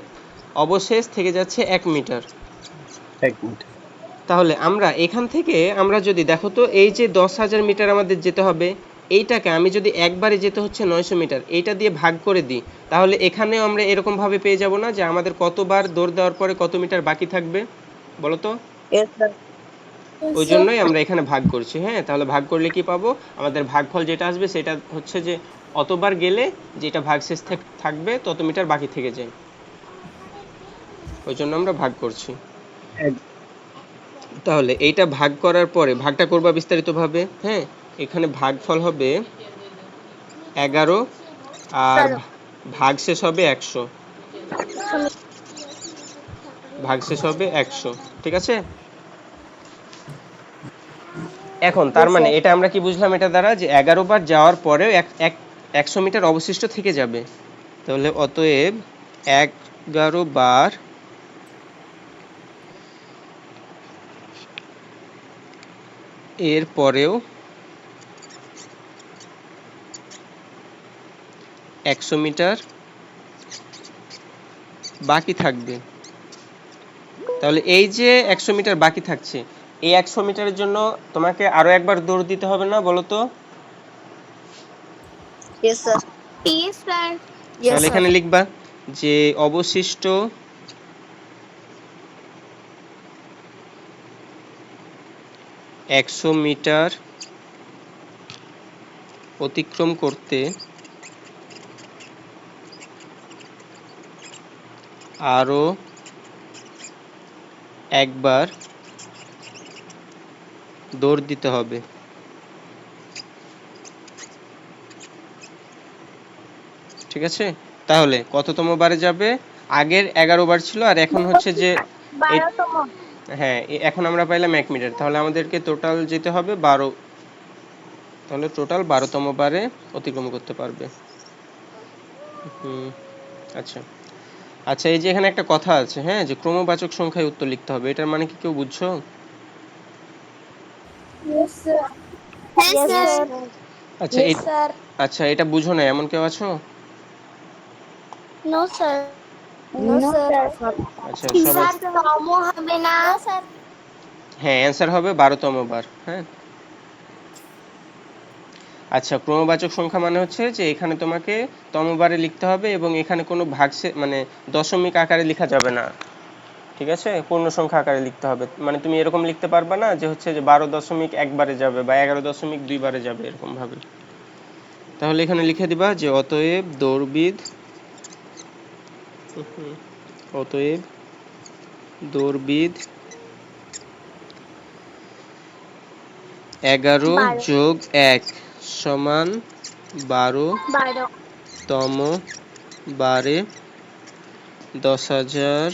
A: অবশেষ থেকে যাচ্ছে 1 মিটার। তাহলে আমরা এখান থেকে আমরা যদি দেখো তো, এই যে 10,000 মিটার আমাদের যেতে হবে, এইটাকে আমি যদি একবারে যেতে হচ্ছে 900 মিটার, এইটা দিয়ে ভাগ করে দিই, তাহলে এখানেও আমরা এরকম ভাবে পেয়ে যাব না যে আমাদের কতবার দৌড় দেওয়ার পরে কত মিটার বাকি থাকবে, বলো তো?
H: Yes, sir.
A: ওই জন্যই আমরা এখানে ভাগ করছি, হ্যাঁ? তাহলে ভাগ করলে কি পাবো? আমাদের ভাগফল যেটা আসবে সেটা হচ্ছে যে অতবার গেলে যেটা ভাগশেষ থাকবে তত মিটার বাকি থেকে যায়, ওই জন্য আমরা ভাগ করছি। তাহলে এইটা ভাগ করার পরে ভাগটা করবা বিস্তারিতভাবে, হ্যাঁ? এখানে ভাগফল হবে 11 আর ভাগশেষ হবে 100, ভাগশেষ হবে 100, ঠিক আছে? এখন তার মানে এটা আমরা কি বুঝলাম এটা দ্বারা, যে 11 বার যাওয়ার পরেও 100 মিটার অবশিষ্ট থেকে যাবে। তাহলে অতএব 11 বার এর পরেও 100 মিটার বাকি থাকবে। তাহলে এই যে 100 মিটার বাকি থাকছে, এই 100 মিটারের জন্য তোমাকে আরো একবার দৌড় দিতে হবে না, বলো তো?
H: Yes, sir.
F: Yes sir.
H: Yes,
A: তাহলে
H: sir.
A: এখানে লিখবা যে অবশিষ্ট 100 মিটার অতিক্রম করতে আরো একবার দৌড় দিতে হবে। ঠিক আছে? তাহলে কততম বারে যাবে? আগের 11 বার ছিল, আর এখন হচ্ছে যে
B: 12তম।
A: হ্যাঁ, এখন আমরা পাইলাম 1 মিটার, তাহলে আমাদেরকে টোটাল যেতে হবে 12, তাহলে টোটাল 12তম বারে অতিক্রম করতে পারবে। আচ্ছা আচ্ছা, এই যে এখানে একটা কথা আছে, হ্যাঁ, যে ক্রমবাচক সংখ্যায় উত্তর লিখতে হবে, এটার মানে কি কেউ বুঝছো?
C: Yes, sir.
F: হ্যাঁ
B: Yes,
F: স্যার।
B: sir.
A: আচ্ছা
B: Yes, sir.
A: আচ্ছা, এটা বুঝো না এমন কেউ আছো?
B: No, sir. No, sir.
A: আচ্ছা, সবাই
F: স্যার তম হবে না।
B: No, sir.
A: হ্যাঁ, অ্যান্সার হবে 12তম বার, হ্যাঁ। আচ্ছা, ক্রমবাচক সংখ্যা মানে হচ্ছে যে এখানে তোমাকে তমবারে লিখতে হবে, এবং এখানে কোনো ভাগশেষ মানে দশমিক আকারে লেখা যাবে না, ঠিক আছে? পূর্ণ সংখ্যা আকারে লিখতে হবে। মানে তুমি এরকম লিখতে পারবা না যে হচ্ছে যে 12.1 বারে যাবে বা 11.2 বারে যাবে, এরকম ভাবে। তাহলে এখানে লিখে দিবা যে অতএব দৌড়বিদ 11 যোগ 1 সমান 12তম বারে 10,000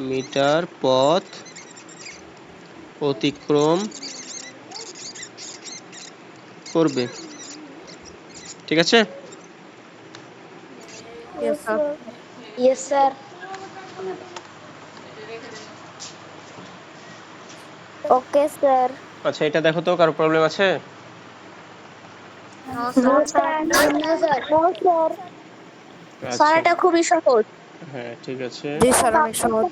A: মিটার পথ অতিক্রম করবে, ঠিক আছে?
H: Yes, sir.
B: Yes, sir.
D: Okay sir.
A: আচ্ছা এটা দেখো তো, কারো প্রবলেম আছে?
G: No
B: no
G: sir.
B: Sir. No sir.
D: No sir.
B: Sir
A: আচ্ছা
B: এটা খুবই সহজ।
A: হ্যাঁ ঠিক আছে।
C: জি স্যার অনেক সহজ।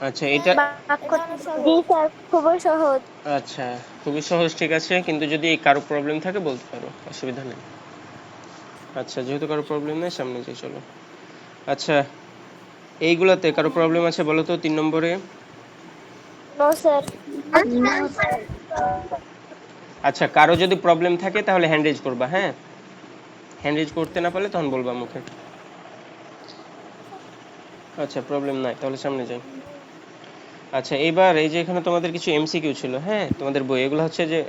A: আচ্ছা এটা
D: জি স্যার, খুবই সহজ।
A: আচ্ছা খুবই সহজ, ঠিক আছে, কিন্তু যদি কারো প্রবলেম থাকে বলতে পারো, অসুবিধা নেই। আচ্ছা যেহেতু কারো প্রবলেম নেই, সামনে যাই চলো। আচ্ছা এইগুলাতে কারো প্রবলেম আছে বলো তো 3 নম্বরে?
D: No sir.
B: No sir.
A: আচ্ছা কারো যদি প্রবলেম থাকে তাহলে হ্যান্ড রেজ করবা, হ্যাঁ? হ্যান্ড রেজ করতে না পারলে তখন বলবা মুখে। আচ্ছা প্রবলেম নাই, তাহলে সামনে যাই। আচ্ছা এইবার এই যে এখানে তোমাদের কিছু এমসিকিউ ছিল, হ্যাঁ তোমাদের বই, এগুলো হচ্ছে যে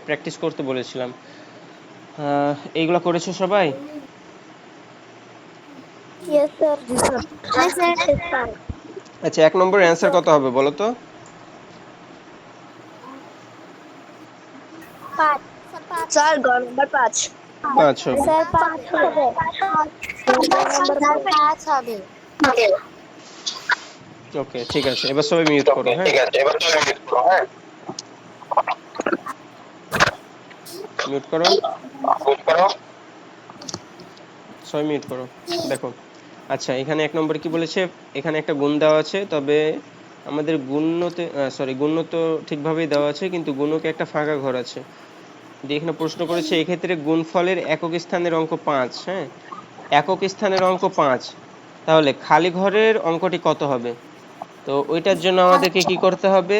A: প্র্যাকটিস করতে বলেছিলাম। এইগুলা করেছো সবাই?
D: Yes sir.
C: জি স্যার।
B: হ্যাঁ স্যার।
A: আচ্ছা 1 নম্বরের অ্যান্সার কত হবে বলো তো?
B: 5।
H: স্যার গ নাম্বার 5।
A: 5 হবে।
D: স্যার 5 হবে। নাম্বার 5 হবে।
A: ওকে ঠিক আছে, এবার সবাই মিউট করো, হ্যাঁ মিউট করো, সবাই মিউট করো। দেখো আচ্ছা এখানে 1 নম্বরে কি বলেছে, এখানে একটা গুণ দেওয়া আছে, তবে আমাদের গুণ্যতে গুণ্য তো ঠিকভাবেই দেওয়া আছে, কিন্তু গুণকে একটা ফাঁকা ঘর আছে দিয়ে এখানে প্রশ্ন করেছে, এক্ষেত্রে গুণফলের একক স্থানের অঙ্ক 5, হ্যাঁ একক স্থানের অঙ্ক 5, তাহলে খালি ঘরের অঙ্কটি কত হবে? তো ওইটার জন্য আমাদেরকে কি করতে হবে,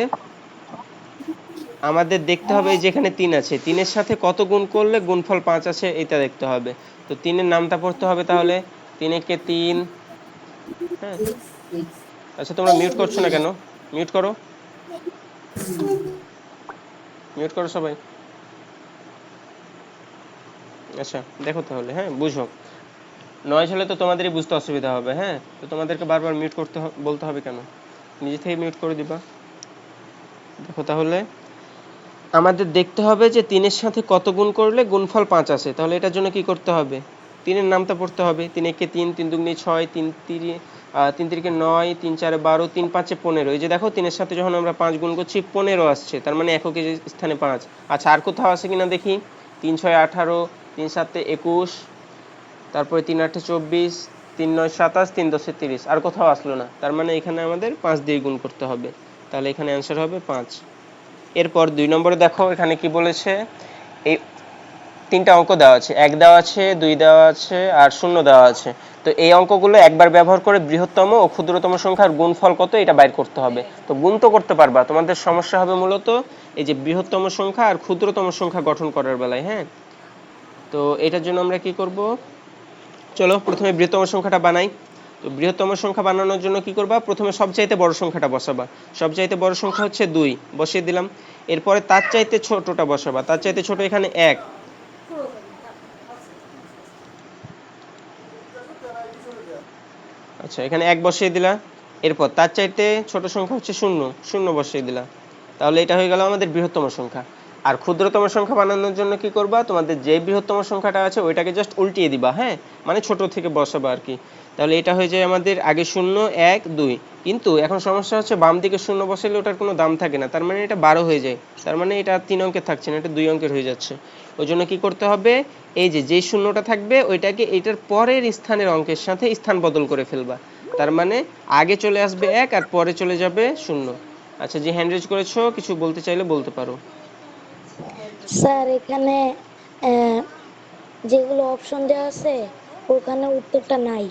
A: আমাদের দেখতে হবে এই যেখানে 3 আছে, 3 এর সাথে কত গুণ করলে গুণফল 5 আছে এটা দেখতে হবে। তো 3 এর নামটা পড়তে হবে, তাহলে 3 একে 3, হ্যাঁ। আচ্ছা তোমরা মিউট করছো না কেন? মিউট করো, মিউট করো সবাই। আচ্ছা দেখো তাহলে, হ্যাঁ বুঝো, নয়েজ হলে তো তোমাদেরই বুঝতে অসুবিধা হবে, হ্যাঁ তো তোমাদেরকে বারবার মিউট করতে বলতে হবে কেন? নিজে থেকে মিউট করে দিবা। দেখো তাহলে আমাদের দেখতে হবে যে 3 এর সাথে কত গুণ করলে গুণফল 5 আসে, তাহলে এটার জন্য কি করতে হবে, 3 এর নামটা পড়তে হবে। 3 একে 3, 3 দুগুণে 6, 3 তিরিকে 9, 3 চারে 12, 3 পাঁচে 15। এই যে দেখো 3 এর সাথে যখন আমরা 5 গুণ করছি 15 আসছে, তার মানে একক স্থানে 5। আচ্ছা আর কোথাও আছে কিনা দেখি, 3 6 18, 3 7 21, তারপরে 3 8 24, 3 9 27, 3 10 30, আর কোথাও আসলো না, তার মানে এখানে আমাদের 5 দিয়ে গুণ করতে হবে, তাহলে এখানে অ্যান্সার হবে 5। এরপর 2 নম্বরে দেখো এখানে কি বলেছে, এই 3টা অঙ্ক দেওয়া আছে, 1 দেওয়া আছে, 2 দেওয়া আছে আর 0 দেওয়া আছে। তো এই অঙ্কগুলো একবার ব্যবহার করে বৃহত্তম ও ক্ষুদ্রতম সংখ্যার গুণফল কত এটা বাইর করতে হবে। তো গুণ তো করতে পারবা, তোমাদের সমস্যা হবে মূলত এই যে বৃহত্তম সংখ্যা আর ক্ষুদ্রতম সংখ্যা গঠন করার বেলায়, হ্যাঁ। তো এটার জন্য আমরা কি করব, চলো প্রথমে বৃহত্তম সংখ্যাটা বানাই। তো বৃহত্তম সংখ্যা বানানোর জন্য কি করবা, প্রথমে সবচাইতে বড় সংখ্যাটা বসাবা, সবচাইতে বড় সংখ্যা হচ্ছে 2, বসিয়ে দিলাম। এরপরে তার চাইতে ছোটটা বসাবা, তার চাইতে ছোট এখানে 1, আচ্ছা এখানে 1 বসিয়ে দিলা। এরপর তার চাইতে ছোট সংখ্যা হচ্ছে 0, 0 বসিয়ে দিলা। তাহলে এটা হয়ে গেল আমাদের বৃহত্তম সংখ্যা। আর ক্ষুদ্রতম সংখ্যা বানানোর জন্য কি করবা, তোমাদের যে বৃহত্তম সংখ্যাটা আছে ওইটাকে জাস্ট উল্টিয়ে দিবা, হ্যাঁ মানে ছোট থেকে বসাবা আর কি। তাহলে এটা হয়ে যায় আমাদের আগে 0 1 2, কিন্তু এখন সমস্যা হচ্ছে বাম দিকে 0 বসাইলে ওটার কোনো দাম থাকে না, তার মানে এটা 12 হয়ে যায়, তার মানে এটা 3 অঙ্কের থাকছে না, এটা 2 অঙ্কের হয়ে যাচ্ছে। ওই জন্য কি করতে হবে, এই যে যেই শূন্যটা থাকবে ওইটাকে এটার পরের স্থানের অঙ্কের সাথে স্থান বদল করে ফেলবা, তার মানে আগে চলে আসবে 1 আর পরে চলে যাবে 0। আচ্ছা যে হ্যান্ড রেজ করেছো কিছু বলতে চাইলে বলতে পারো।
D: স্যার এখানে যেগুলো অপশন দেওয়া আছে ওখানে উত্তরটা নাই।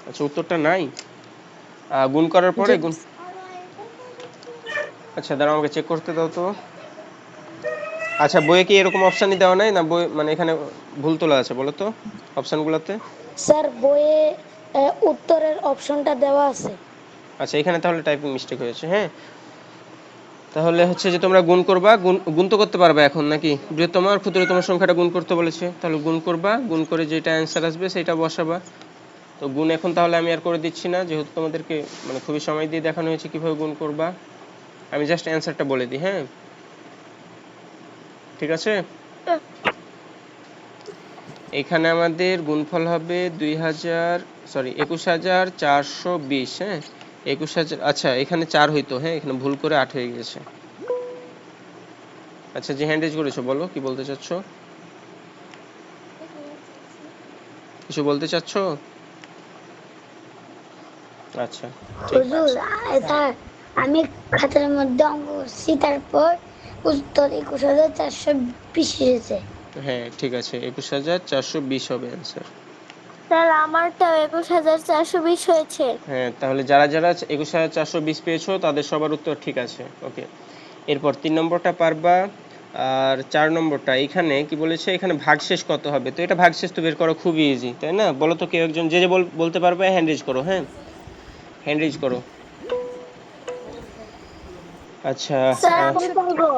A: আচ্ছা উত্তরটা নাই, গুণ করার পরে
D: জি।
A: গুণ, আচ্ছা দাঁড়াও আমাকে চেক করতে দাও তো। আচ্ছা বইয়ে কি এরকম অপশনই দেওয়া নাই, না বই মানে এখানে ভুল তোলা আছে বলো তো অপশনগুলোতে?
D: স্যার বইয়ে উত্তরের অপশনটা দেওয়া আছে।
A: আচ্ছা এখানে তাহলে টাইপিং মিস্টেক হয়েছে, হ্যাঁ। তাহলে হচ্ছে যে তোমরা গুণ করবা, গুণ তো করতে পারবে এখন নাকি, বৃহত্তম আর ক্ষুদ্রতম সংখ্যাটা গুণ করতে বলেছে, তাহলে গুণ করবা, গুণ করে যেটা অ্যান্সার আসবে সেটা বসাবা। তো গুণ এখন তাহলে আমি আর করে দিচ্ছি না, যেহেতু তোমাদেরকে মানে খুবই সময় দিয়ে দেখানো হয়েছে কিভাবে গুণ করবা, আমি জাস্ট অ্যান্সারটা বলে দিই, হ্যাঁ ঠিক আছে। এখানে আমাদের গুণফল হবে 21,420, হ্যাঁ 21,000, আচ্ছা এখানে 4 হইতো, হ্যাঁ এখানে ভুল করে 8 হয়ে গেছে। আচ্ছা, যে হ্যান্ড রেজ করেছো বলো কি বলতে চাচ্ছ, কিছু বলতে চাচ্ছ? আচ্ছা ঠিক
C: হুজুর স্যার আমি খাতার মধ্যে অঙ্ক করছি, তারপর উত্তর 21,420 এসেছে।
A: হ্যাঁ ঠিক আছে, 21,420 হবে অ্যান্সার।
D: স্যার আমারটাও 21,420 হয়েছে।
A: হ্যাঁ, তাহলে যারা যারা 21,420 পেয়েছো তাদের সবার উত্তর ঠিক আছে। ওকে, এরপর 3 নম্বরটা পারবা। আর 4 নম্বরটা এখানে কি বলেছে, এখানে ভাগশেষ কত হবে। তো এটা ভাগশেষ তো বের করা খুবই ইজি, তাই না? বলো তো কেউ একজন, যে যে বলতে পারবে হ্যান্ড রেজ করো। হ্যাঁ, হ্যান্ড রেজ করো। আচ্ছা
D: স্যার আমি বলবো।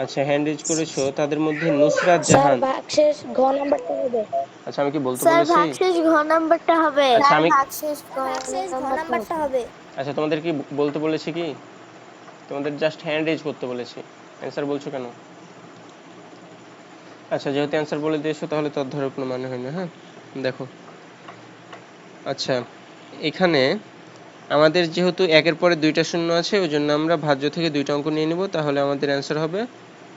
A: আচ্ছা, হ্যান্ড রেজ করেছো তাদের মধ্যে নুসরাত
C: স্যার
A: জাহান।
C: ভাগশেষ ঘ নাম্বারটা হবে।
A: আচ্ছা, আমি কি বলতে
D: স্যার
A: বলেছি?
D: ভাগশেষ ঘ নাম্বারটা হবে।
A: আচ্ছা আমি
D: ভাগশেষ ঘ নাম্বারটা হবে।
A: আচ্ছা, তোমাদের কি বলতে বলেছি কি? তোমাদের জাস্ট হ্যান্ড রেজ করতে বলেছি, অ্যান্সার বলছো কেন? আচ্ছা, যেহেতু অ্যান্সার বলে দিয়েছো তাহলে তো ধরার কোনো মানে হয় না। হ্যাঁ, দেখো। আচ্ছা, এখানে আমাদের যেহেতু একের পরে দুইটা শূন্য আছে, ওই জন্য আমরা ভাজ্য থেকে দুইটা অঙ্ক নিয়ে নিব, তাহলে আমাদের অ্যান্সার হবে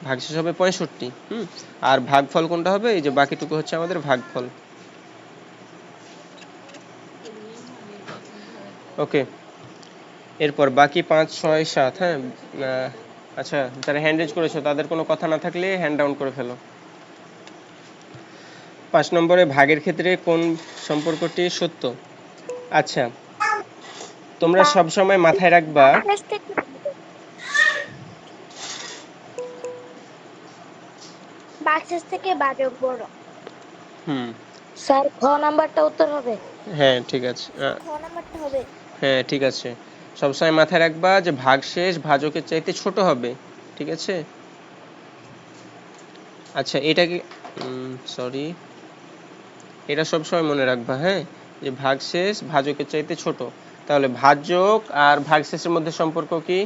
A: ভাগশেষ হবে 65। আর ভাগফল কোনটা হবে? এই যে বাকিটুকু হচ্ছে আমাদের ভাগফল। ওকে, এরপর বাকি 5, 6, 7। হ্যাঁ, আচ্ছা, যারা হ্যান্ড রেজ করেছো তাদের কোনো কথা না থাকলে হ্যান্ড ডাউন করে ফেলো। 5 নম্বরে ভাগের ক্ষেত্রে কোন সম্পর্কটি সত্য? আচ্ছা, তোমরা সব সময় মাথায় রাখবা,
B: ভাগশেষ থেকে ভাগশেষ থেকে ভাজক বড়।
A: হুম,
C: স্যার ঘ নাম্বারটা উত্তর হবে।
A: হ্যাঁ ঠিক আছে,
D: ঘ নাম্বারটা হবে।
A: হ্যাঁ ঠিক আছে, সবসময় মাথায় রাখবা যে ভাগশেষ ভাজকের চাইতে ছোট হবে। ঠিক আছে। আচ্ছা, এটা কি, সরি, এটা সবসময় মনে রাখবা। হ্যাঁ, যে ভাগশেষ ভাজকের চাইতে ছোট। তাহলে ভাজক আর ভাগশেষের মধ্যে সম্পর্ক কি?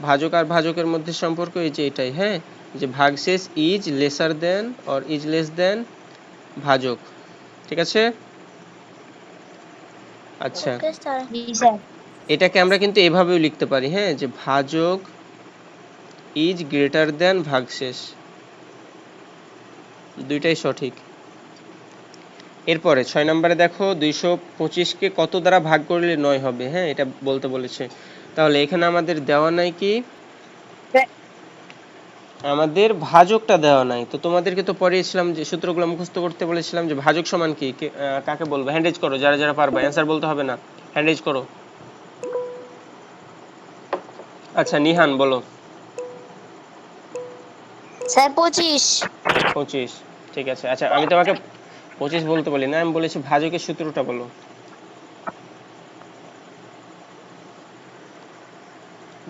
A: ভাজক আর ভাজকের মধ্যে সম্পর্ক এই যে এটাই। হ্যাঁ, যে ভাগশেষ is laser than or is less than ভাজক। ঠিক আছে। আচ্ছা,
B: ওকে স্যার।
A: এটাকে আমরা কিন্তু এভাবেও লিখতে পারি। হ্যাঁ, যে ভাজক ইজ গ্রেটার দেন ভাগশেষ, দুইটাই সঠিক। এরপরে 6 নম্বরে দেখো, 225কে কত দ্বারা ভাগ করলে 9 হবে। হ্যাঁ, এটা বলতে বলেছে। তাহলে এখানে আমাদের দেওয়া নাই কি, আমাদের ভাজকটা দেওয়া নাই। তো তোমাদেরকে তো পড়িয়েছিলাম যে সূত্রগুলো মুখস্থ করতে বলেছিলাম, যে ভাজক সমান কি, কাকে বলবো? হ্যান্ড রেজ করো যারা যারা পারবে, অ্যান্সার বলতে হবে না, হ্যান্ড রেজ করো। আচ্ছা, নিহান বলো।
D: স্যার 25।
A: 25, ঠিক আছে। আচ্ছা, আমি তোমাকে 25 বলতে বলি না, আমি বলেছি ভাজকের সূত্রটা বলো।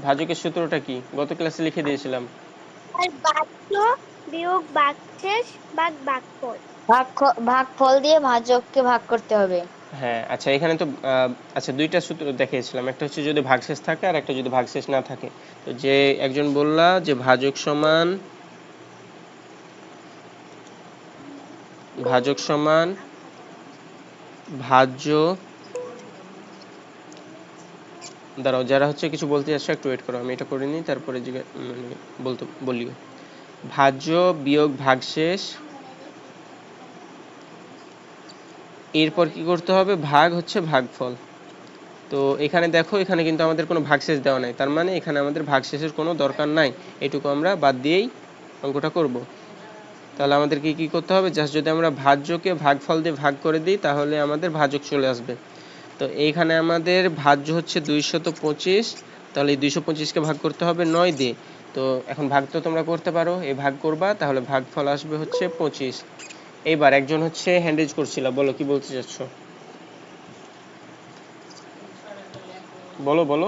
A: ভাজকের সূত্রটা কি গত ক্লাসে লিখে দিয়েছিলাম।
B: আর ভাজ্য বিয়োগ ভাগশেষ ভাগ ভাগফল।
H: ভাগফল দিয়ে ভাজককে ভাগ করতে হবে।
A: হ্যাঁ, আচ্ছা, এখানে তো আচ্ছা, দুইটা সূত্র দেখিয়েছিলাম, একটা হচ্ছে যদি ভাগশেষ থাকে আর একটা যদি ভাগশেষ না থাকে। তো যে একজন বললা যে ভাজক সমান ভাজ্য, দাঁড়াও, যারা হচ্ছে কিছু বলতে আসছে একটু ওয়েট করো, আমি এটা করে নিই, তারপরে মানে বলতে বলিও। ভাজ্য বিয়োগ ভাগশেষ, এরপর কি করতে হবে? ভাগ হচ্ছে ভাগফল। তো এখানে দেখো, এখানে কিন্তু আমাদের কোনো ভাগশেষ দেওয়া নাই, তার মানে এখানে আমাদের ভাগশেষের কোনো দরকার নাই, এটুকু আমরা বাদ দিয়েই অঙ্কটা করব। তাহলে আমাদের কি করতে হবে? জাস্ট যদি আমরা ভাজ্যকে ভাগফল দিয়ে ভাগ করে দিই তাহলে আমাদের ভাজক চলে আসবে। তো এইখানে আমাদের ভাজ্য হচ্ছে 225, তাহলে এই 225কে ভাগ করতে হবে 9 দিয়ে। তো এখন ভাগ তো তোমরা করতে পারো, এই ভাগ করবা, তাহলে ভাগফল আসবে হচ্ছে 25। এইবার একজন হচ্ছে হ্যান্ড রেজ করছিল, বলো কি বলতে চাচ্ছ, বলো বলো।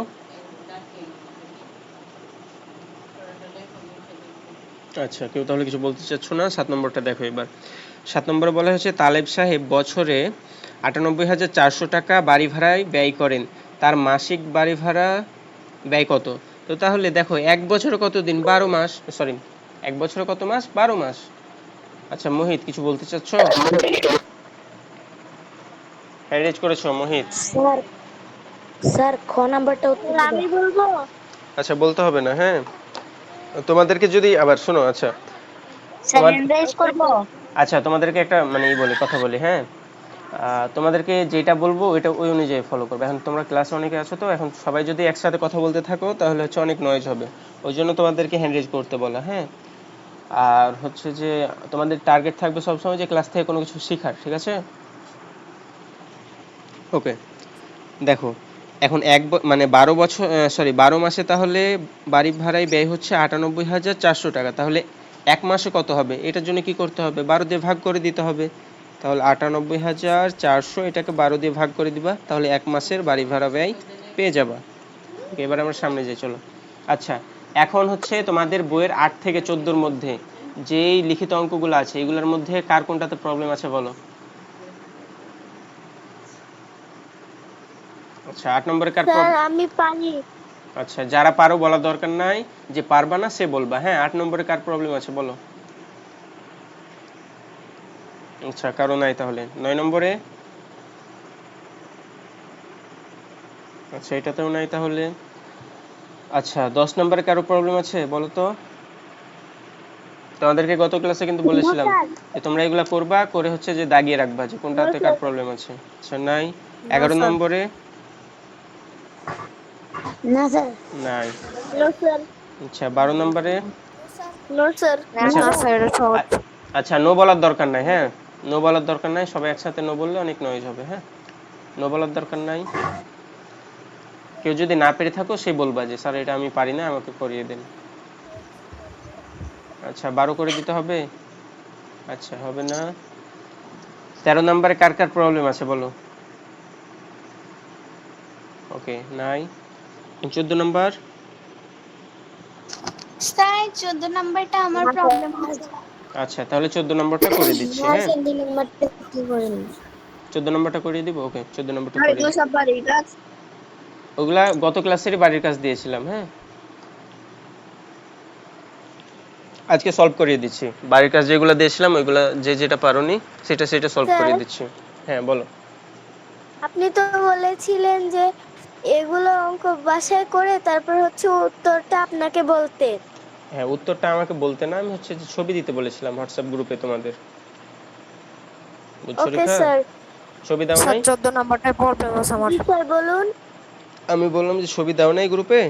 A: আচ্ছা, কেউ তাহলে কিছু বলতে চাচ্ছ না। 7 নম্বরটা দেখো এবার। 7 নম্বরে বলা হচ্ছে তালেব সাহেব বছরে 98,400 টাকা বাড়ি ভাড়ায় ব্যয় করেন, তার মাসিক বাড়ি ভাড়া ব্যয় কত? তো তাহলে দেখো, এক বছরে কত দিন? 12 মাস। সরি, এক বছরে কত মাস? 12 মাস। আচ্ছা, মোহিত কিছু বলতে চাচ্ছ? হ্যান্ড রেজ করেছো মোহিত?
C: স্যার স্যার খ নাম্বারটা উত্তর হবে।
B: আমি বলবো।
A: আচ্ছা, বলতে হবে না। হ্যাঁ, তোমাদেরকে যদি আবার শোনো, আচ্ছা
H: স্যার
A: তোমার
H: হ্যান্ড রাইজ করবো?
A: আচ্ছা তোমাদেরকে একটা মানে কথা বলি, হ্যাঁ তোমাদেরকে যেটা বলবো এটা ওই অনুযায়ী ফলো করবে। এখন তোমরা ক্লাসে অনেকে আছো, তো এখন সবাই যদি একসাথে কথা বলতে থাকো তাহলে হচ্ছে অনেক নয়েজ হবে, ওই জন্য তোমাদেরকে হ্যান্ড রেজ করতে বলা, হ্যাঁ। আর হচ্ছে যে তোমাদের টার্গেট থাকবে সবসময় যে ক্লাস থেকে কোনো কিছু শেখার, ঠিক আছে? ওকে, দেখো এখন মানে 12 মাসে তাহলে বাড়ি ভাড়ায় ব্যয় হচ্ছে 98,400 টাকা। তাহলে এক মাসে কত হবে? এটার জন্য কি করতে হবে? 12 দিয়ে ভাগ করে দিতে হবে। তাহলে 98,400 এটাকে 12 দিয়ে ভাগ করে দিবা, তাহলে এক মাসের বাড়ি ভাড়া ব্যয় পেয়ে যাবা। এবার আমরা সামনে যাই, চলো। আচ্ছা, এখন হচ্ছে তোমাদের বইয়ের 8 থেকে 14-র মধ্যে যেই লিখিত অঙ্কগুলো আছে এগুলোর মধ্যে কার কোনটাতে প্রবলেম আছে বলো? আচ্ছা, 8 নম্বরে কার
D: স্যার
A: প্রবলেম?
D: আমি পারি।
A: আচ্ছা, যারা পারো বলার দরকার নাই, যে পারবা না সে বলবা, হ্যাঁ। 8 নম্বরে কার প্রবলেম আছে বলো? আচ্ছা, কারো নাই তাহলে। 9 নম্বরে? আচ্ছা, এটাতেও নাই তাহলে। আচ্ছা, 10 নম্বরে কারো প্রবলেম আছে বলো তো? তোমাদেরকে গত ক্লাসে কিন্তু বলেছিলাম যে তোমরা এগুলা করবা, করে হচ্ছে যে দাগিয়ে রাখবা যে কোনটাতে কার প্রবলেম আছে। আচ্ছা, নাই। 11 নম্বরে?
H: না স্যার।
A: নাই।
D: No sir.
A: আচ্ছা, 12 নম্বরে?
D: No sir.
A: আচ্ছা
H: না স্যার, এটা সহজ।
A: আচ্ছা, নো বলার দরকার নাই, হ্যাঁ। নো বলার দরকার নাই, সবাই একসাথে নো বললে অনেক নয়েজ হবে, হ্যাঁ। নো বলার দরকার নাই। কেউ যদি না পেরে থাকো সে বলবা যে স্যার এটা আমি পারি না, আমাকে করিয়ে দেন। আচ্ছা, 12 করে দিতে হবে? আচ্ছা, হবে না। 13 নম্বরে কার কার প্রবলেম আছে বলো? ওকে, নাই। 14 নম্বর?
F: স্যার 14 নাম্বারটা আমার প্রবলেম আছে।
A: আচ্ছা, তাহলে 14 নম্বরটা করে দিচ্ছি,
C: না
A: হ্যাঁ।
C: স্যার 2 নাম্বারটা কি করেন?
A: 14 নম্বরটা করিয়ে দিব, ওকে। 14 নম্বরটা
H: আর
A: করে
H: এগুলো
A: দিই।
H: সব বাড়ির কাজ।
A: ওগুলা গত ক্লাসেরই বাড়ির কাজ দিয়েছিলাম, হ্যাঁ। আজকে সলভ করিয়ে দিচ্ছি। বাড়ির কাজ যেগুলো দিয়েছিলাম ওইগুলা যে যেটা পারোনি সেটা সেটা সলভ
D: স্যার
A: করিয়ে দিচ্ছি। হ্যাঁ, বলো।
D: আপনি তো বলেছিলেন যে এগুলো অঙ্ক বাসায় করে তারপর হচ্ছে উত্তরটা আপনাকে বলতে।
A: হ্যাঁ, উত্তরটা আমাকে বলতে না, আমি হচ্ছে যে ছবি দিতে বলেছিলাম হোয়াটসঅ্যাপ গ্রুপে তোমাদের। বুঝছো
D: ওকে
A: রেখা?
D: স্যার।
A: ছবি দাও
H: স্যার
A: নাই?
H: 14 নাম্বারটায় প্রবলেম আছে আমার।
D: জি স্যার বলুন।
A: আমি বললাম যে ছবি দাও নাই গ্রুপে?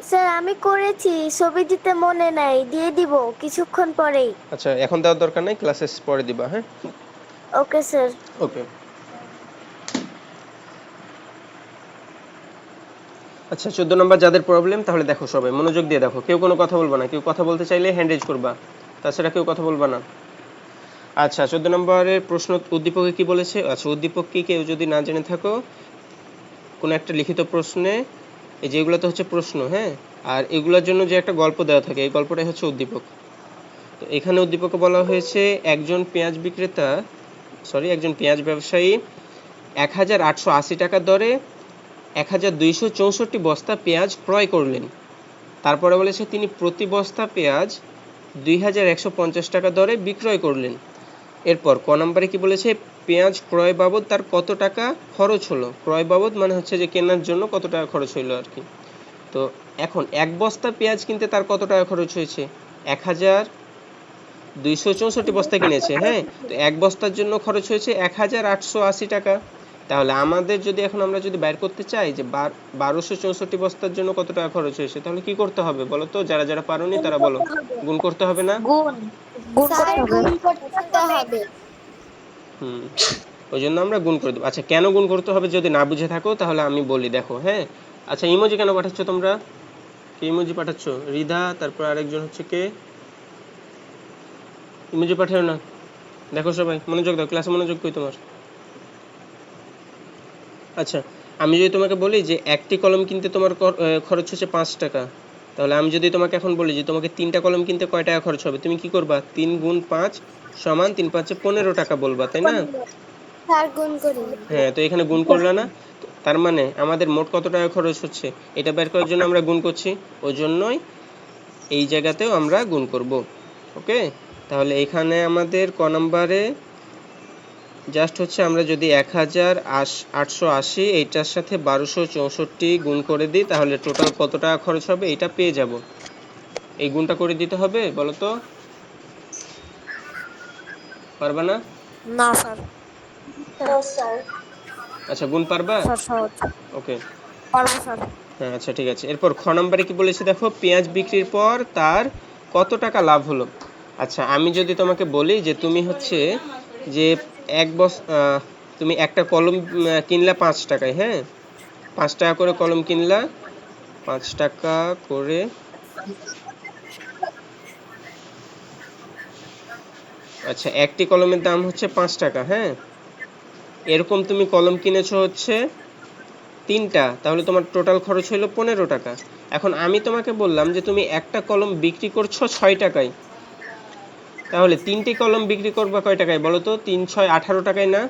D: স্যার আমি করেছি, ছবি দিতে মনে নাই, দিয়ে দিব কিছুক্ষণ পরেই।
A: আচ্ছা, এখন দেওয়ার দরকার নাই, ক্লাসে পরে দিবা, হ্যাঁ।
D: Okay sir.
A: ওকে। আচ্ছা, 14 নম্বর যাদের প্রবলেম, তাহলে দেখো সবাই মনোযোগ দিয়ে দেখো, কেউ কোনো কথা বলবা না। কেউ কথা বলতে চাইলে হ্যান্ড রেজ করবা, তাছাড়া কেউ কথা বলবা না। আচ্ছা, 14 নম্বরের প্রশ্ন উদ্দীপকে কি বলেছে? আচ্ছা, উদ্দীপক কি কেউ যদি না জেনে থাকো, কোনো একটা লিখিত প্রশ্নে এই যেগুলোতে হচ্ছে প্রশ্ন, হ্যাঁ, আর এগুলোর জন্য যে একটা গল্প দেওয়া থাকে এই গল্পটাই হচ্ছে উদ্দীপক। তো এখানে উদ্দীপকে বলা হয়েছে একজন পেঁয়াজ ব্যবসায়ী 1,880 টাকা দরে 1,264 বস্তা পেঁয়াজ ক্রয় করলেন। তারপরে বলেছে তিনি প্রতি বস্তা পেঁয়াজ 2,150 টাকা দরে বিক্রয় করলেন। এরপর ক নম্বরে কি বলেছে? পেঁয়াজ ক্রয় বাবদ তার কত টাকা খরচ হলো। ক্রয় বাবদ মানে হচ্ছে যে কেনার জন্য কত টাকা খরচ হইলো আর কি। তো এখন এক বস্তা পেঁয়াজ কিনতে তার কত টাকা খরচ হয়েছে? 1,264 বস্তা কিনেছে, হ্যাঁ। তো এক বস্তার জন্য খরচ হয়েছে 1,880 টাকা। তাহলে আমাদের যদি এখন আমরা যদি বাইর করতে চাই যে 1264 বস্তার জন্য কত টাকা খরচ হয়েছে, তাহলে কি করতে হবে বলো তো? যারা যারা পারোনি তারা বলো। গুণ করতে হবে না?
H: গুণ গুণ
D: স্যার
H: করতে হবে।
D: গুণ করতে হবে।
A: হুম, ওই জন্য আমরা গুণ করে দেবো। আচ্ছা, কেন গুণ করতে হবে যদি না বুঝে থাকো তাহলে আমি বলি, দেখো, হ্যাঁ। আচ্ছা, ইমোজি কেন পাঠাচ্ছ তোমরা? কে ইমোজি পাঠাচ্ছ? রিধা, তারপর আরেকজন হচ্ছে কে? ইমোজি পাঠাও না। দেখো সবাই মনোযোগ দাও, ক্লাসে মনোযোগ কই তোমার? আচ্ছা, আমি যদি তোমাকে বলি যে একটি কলম কিনতে তোমার খরচ হচ্ছে 5 টাকা, তাহলে আমি যদি তোমাকে এখন বলি যে তোমাকে 3টা কলম কিনতে কয় টাকা খরচ হবে, তুমি কি করবা? 3 গুণ 5 সমান 3 5 15 টাকা বলবা, তাই না?
D: স্যার গুণ করি।
A: হ্যাঁ, তো এখানে গুণ করলা না? তো তার মানে আমাদের মোট কত টাকা খরচ হচ্ছে এটা বের করার জন্য আমরা গুণ করছি, ওই জন্যই এই জায়গাতেও আমরা গুণ করব। ওকে, তাহলে এখানে আমাদের ক নম্বরে জাস্ট হচ্ছে আমরা যদি 1880 এইটার সাথে 1264 গুণ করে দিই তাহলে টোটাল কত টাকা খরচ হবে এটা পেয়ে যাব। এই গুণটা করে দিতে হবে, বলো তো? পারবা না?
D: না স্যার,
A: আচ্ছা, গুণ পারবা?
D: স্যার সহজ
A: ওকে।
D: পারবো স্যার।
A: হ্যাঁ, আচ্ছা ঠিক আছে। এরপর খ নম্বরে কি বলেছে দেখো, পেঁয়াজ বিক্রির পর তার কত টাকা লাভ হলো। আচ্ছা, আমি যদি তোমাকে বলি যে তুমি হচ্ছে যে তুমি একটা কলম কিনলা 5 টাকায়, হ্যাঁ, 5 টাকা করে কলম কিনলা, 5 টাকা করে। আচ্ছা, একটি কলমের দাম হচ্ছে 5 টাকা, হ্যাঁ, এরকম তুমি কলম কিনেছো হচ্ছে 3টা, তাহলে তোমার টোটাল খরচ হলো 15 টাকা। এখন আমি তোমাকে বললাম যে তুমি একটা কলম বিক্রি করছো 6 টাকায়, তাহলে 3টি কলম বিক্রি করবা কয় টাকায় বলো তো? 3 6 18 টাকায় না?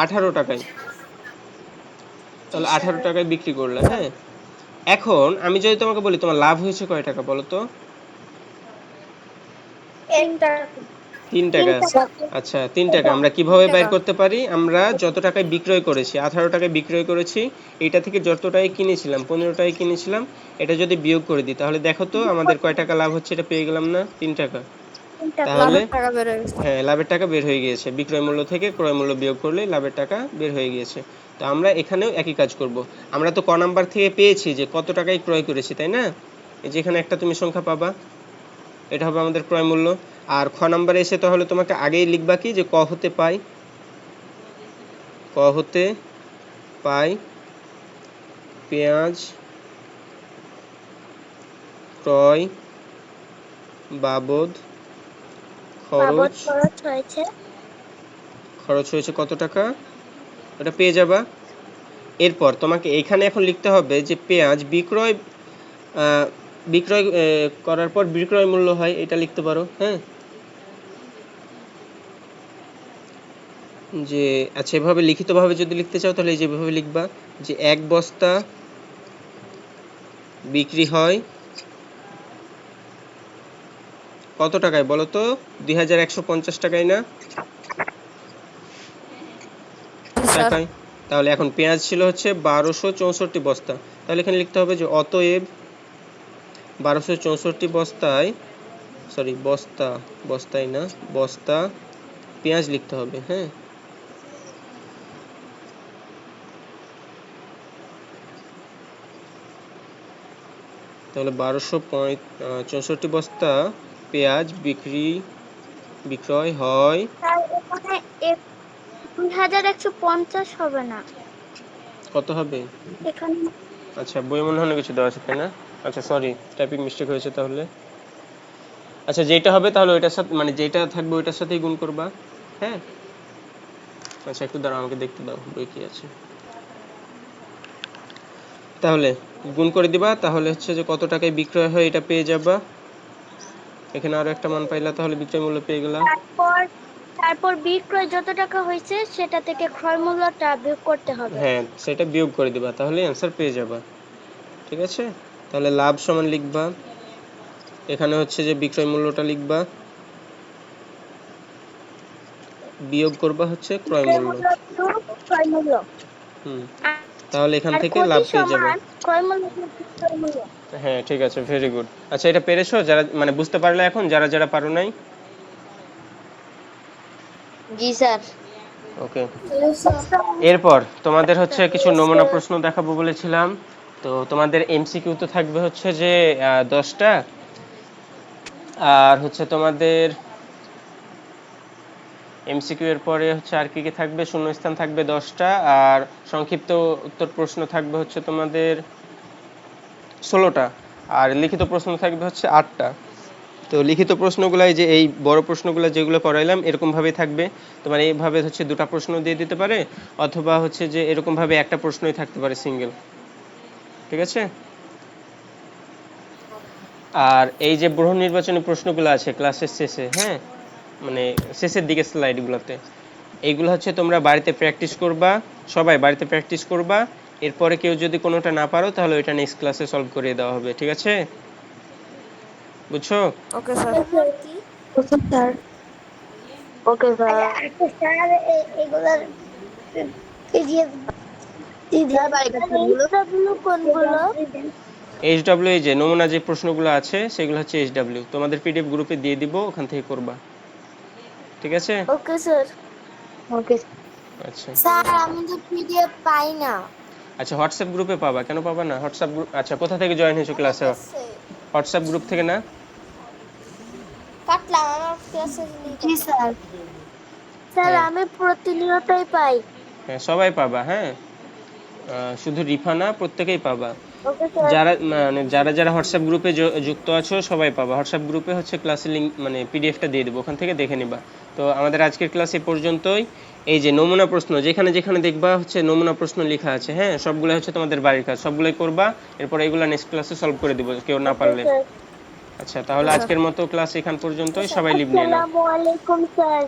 A: 18 টাকায়। তাহলে 18 টাকায় বিক্রি করলা, হ্যাঁ। এখন আমি যদি তোমাকে বলি তোমার লাভ হয়েছে কয় টাকা বলো তো? 3 টাকা। আচ্ছা, 3 টাকা আমরা কিভাবে বের করতে পারি? আমরা যত টাকায় বিক্রয় করেছি, 18 টাকায় বিক্রয় করেছি, এটা থেকে যত টাকায় কিনেছিলাম, 15 টাকায় কিনেছিলাম, এটা যদি বিয়োগ করে দিই তাহলে দেখো তো আমাদের কয় টাকা লাভ হচ্ছে, এটা পেয়ে গেলাম না? 3 টাকা। তাহলে
D: লাভের টাকা বের হয়ে গেছে।
A: হ্যাঁ, লাভের টাকা বের হয়ে গিয়েছে। বিক্রয় মূল্য থেকে ক্রয় মূল্য বিয়োগ করলে লাভের টাকা বের হয়ে গিয়েছে। তো আমরা এখানেও একই কাজ করব। আমরা তো ক নাম্বার থেকে পেয়েছি যে কত টাকায় ক্রয় করেছি, তাই না? এই যে এখানে একটা তুমি সংখ্যা পাবা, এটা হবে আমাদের ক্রয় মূল্য। আর খ নাম্বারে এসে তাহলে তোমাকে আগেই লিখবা কি যে ক হতে পাই, ক হতে পাই পেঁয়াজ ক্রয় বাবদ খরচ হয়েছে কত টাকা, ওটা পেয়ে যাবা। এরপর তোমাকে এখানে এখন লিখতে হবে যে পেঁয়াজ বিক্রয় করার পর বিক্রয় মূল্য হয়, এটা লিখতে পারো, হ্যাঁ। যে আচ্ছা, এভাবে লিখিতভাবে যদি লিখতে চাও তাহলে এই যেভাবে লিখবা যে 1 বস্তা বিক্রি হয় কত টাকায় বলো তো? 2150 টাকায় না? টাকায়। তাহলে এখন পেঁয়াজ ছিল হচ্ছে 1264 বস্তা, তাহলে এখানে লিখতে হবে যে অতএব 1264 বস্তায়, সরি বস্তায় না, বস্তা পেঁয়াজ লিখতে হবে, হ্যাঁ। তাহলে 1264 বস্তা পেঁয়াজ বিক্রয় হয়।
B: স্যার এখানে 2150 হবে না,
A: কত হবে
B: এখানে
A: আচ্ছা, বই মনে হয় কিছু দেওয়া আছে, তাই না? আচ্ছা সরি, টাইপিং মিস্টেক হয়েছে তাহলে। আচ্ছা, যেটা হবে তাহলে ওইটার সাথে, মানে যেটা থাকবে ওইটার সাথেই গুণ করবা, হ্যাঁ। আচ্ছা, একটু দাঁড়াও, আমাকে দেখতে দাও বই কি আছে। তাহলে গুণ করে দিবা, তাহলে হচ্ছে যে কত টাকায় বিক্রয় হয় এটা পেয়ে যাবা। এখানে আরো একটা মান পাইলা, তাহলে বিক্রয় মূল্য পেয়ে গেলা।
B: তারপর বিক্রয় যত টাকা হয়েছে সেটা থেকে ক্রয় মূল্যটা বিয়োগ করতে হবে।
A: হ্যাঁ, সেটা বিয়োগ করে দিবা, তাহলে অ্যান্সার পেয়ে যাবা। ঠিক আছে, তাহলে লাভ সমান লিখবা, এখানে হচ্ছে যে বিক্রয় মূল্যটা লিখবা, বিয়োগ করবা হচ্ছে ক্রয়
B: বিক্রয়
A: মূল্য।
B: মূল্য বিয়োগ ক্রয় মূল্য।
A: তাহলে এখান
B: আর
A: থেকে
B: ক্ষতি
A: লাভ পেয়ে যাবে।
B: সমান ক্রয় মূল্য বিয়োগ বিক্রয় মূল্য।
A: হ্যাঁ, ঠিক আছে, ভেরি গুড। আচ্ছা, এটা পেরেছো? যারা মানে বুঝতে পারলে এখন, যারা যারা পারো নাই?
H: জি স্যার।
A: ওকে। এরপর তোমাদের হচ্ছে কিছু নমুনা প্রশ্ন দেখাবো বলেছিলাম। তো তোমাদের এমসিকিউ তো থাকবে হচ্ছে যে 10টা, আর হচ্ছে তোমাদের এমসিকিউ এর পরে হচ্ছে আর কি কি থাকবে, শূন্যস্থান থাকবে 10টা, আর সংক্ষিপ্ত উত্তর প্রশ্ন থাকবে হচ্ছে তোমাদের 16টা, আর লিখিত প্রশ্ন থাকবে হচ্ছে 8টা। তো লিখিত প্রশ্নগুলো এই যে এই বড় প্রশ্নগুলো যেগুলো করাইলাম এরকম ভাবেই থাকবে। তোমার এইভাবে হচ্ছে দুটো প্রশ্ন দিয়ে দিতে পারে, অথবা হচ্ছে যে এরকম ভাবে একটা প্রশ্নই থাকতে পারে সিঙ্গেল। ঠিক আছে। আর এই যে বহু নির্বাচনী প্রশ্নগুলো আছে ক্লাসের শেষে, হ্যাঁ, মানে শেষের দিকে স্লাইডগুলোতে, এইগুলো হচ্ছে তোমরা বাড়িতে প্র্যাকটিস করবা, সবাই বাড়িতে প্র্যাকটিস করবা। এরপরে কেউ যদি কোনোটা না পারো তাহলে ওইটা নেক্সট ক্লাসে সলভ করে দেওয়া হবে, ঠিক আছে? বুঝছো?
D: ওকে স্যার।
F: ওকে স্যার।
D: ওকে স্যার।
B: আচ্ছা স্যার এগুলার পিডিএফ
H: স্যার বাড়ি কাছেগুলো
D: এইচডব্লিউ কোনগুলো?
A: এইচডব্লিউ এই যে নমুনা যে প্রশ্নগুলো আছে সেগুলো হচ্ছে এইচডব্লিউ, তোমাদের পিডিএফ গ্রুপে দিয়ে দিব, ওখান থেকে করবা, ঠিক আছে?
D: ওকে স্যার।
H: ওকে
A: আচ্ছা
D: স্যার আমি তো পিডিএফ পাই না।
A: আচ্ছা হোয়াটসঅ্যাপ গ্রুপে পাবা, কেন পাবা না? হোয়াটসঅ্যাপ গ্রুপ, আচ্ছা কোথা থেকে জয়েন হয়েছো ক্লাসে? হোয়াটসঅ্যাপ গ্রুপ থেকে না?
D: কাটলাম আমার ক্লাসে।
F: জি স্যার।
D: স্যার
A: হ্যাঁ।
D: আমি প্রতিনিয়তই পাই।
A: হ্যাঁ সবাই পাবা, হ্যাঁ শুধু রিফা না, প্রত্যেকেই পাবা।
D: Okay sir.
A: যারা মানে যারা হোয়াটসঅ্যাপ গ্রুপে যুক্ত আছো সবাই পাবা। হোয়াটসঅ্যাপ গ্রুপে হচ্ছে ক্লাসের লিংক মানে পিডিএফটা দিয়ে দেবো, ওখান থেকে দেখে নিবা। তো আমাদের আজকের ক্লাস এ পর্যন্তই। এই যে নমুনা প্রশ্ন যেখানে যেখানে দেখবা হচ্ছে নমুনা প্রশ্ন লেখা আছে, হ্যাঁ সবগুলো হচ্ছে তোমাদের বাড়ির কাজ, সবগুলোই করবা, এরপর এগুলো নেক্সট ক্লাসে সলভ করে দিব কেউ না পারলে। আচ্ছা তাহলে আজকের মতো ক্লাস এখান পর্যন্তই, সবাই লিভ নিয়ে নাও।
D: আসসালামু আলাইকুম স্যার।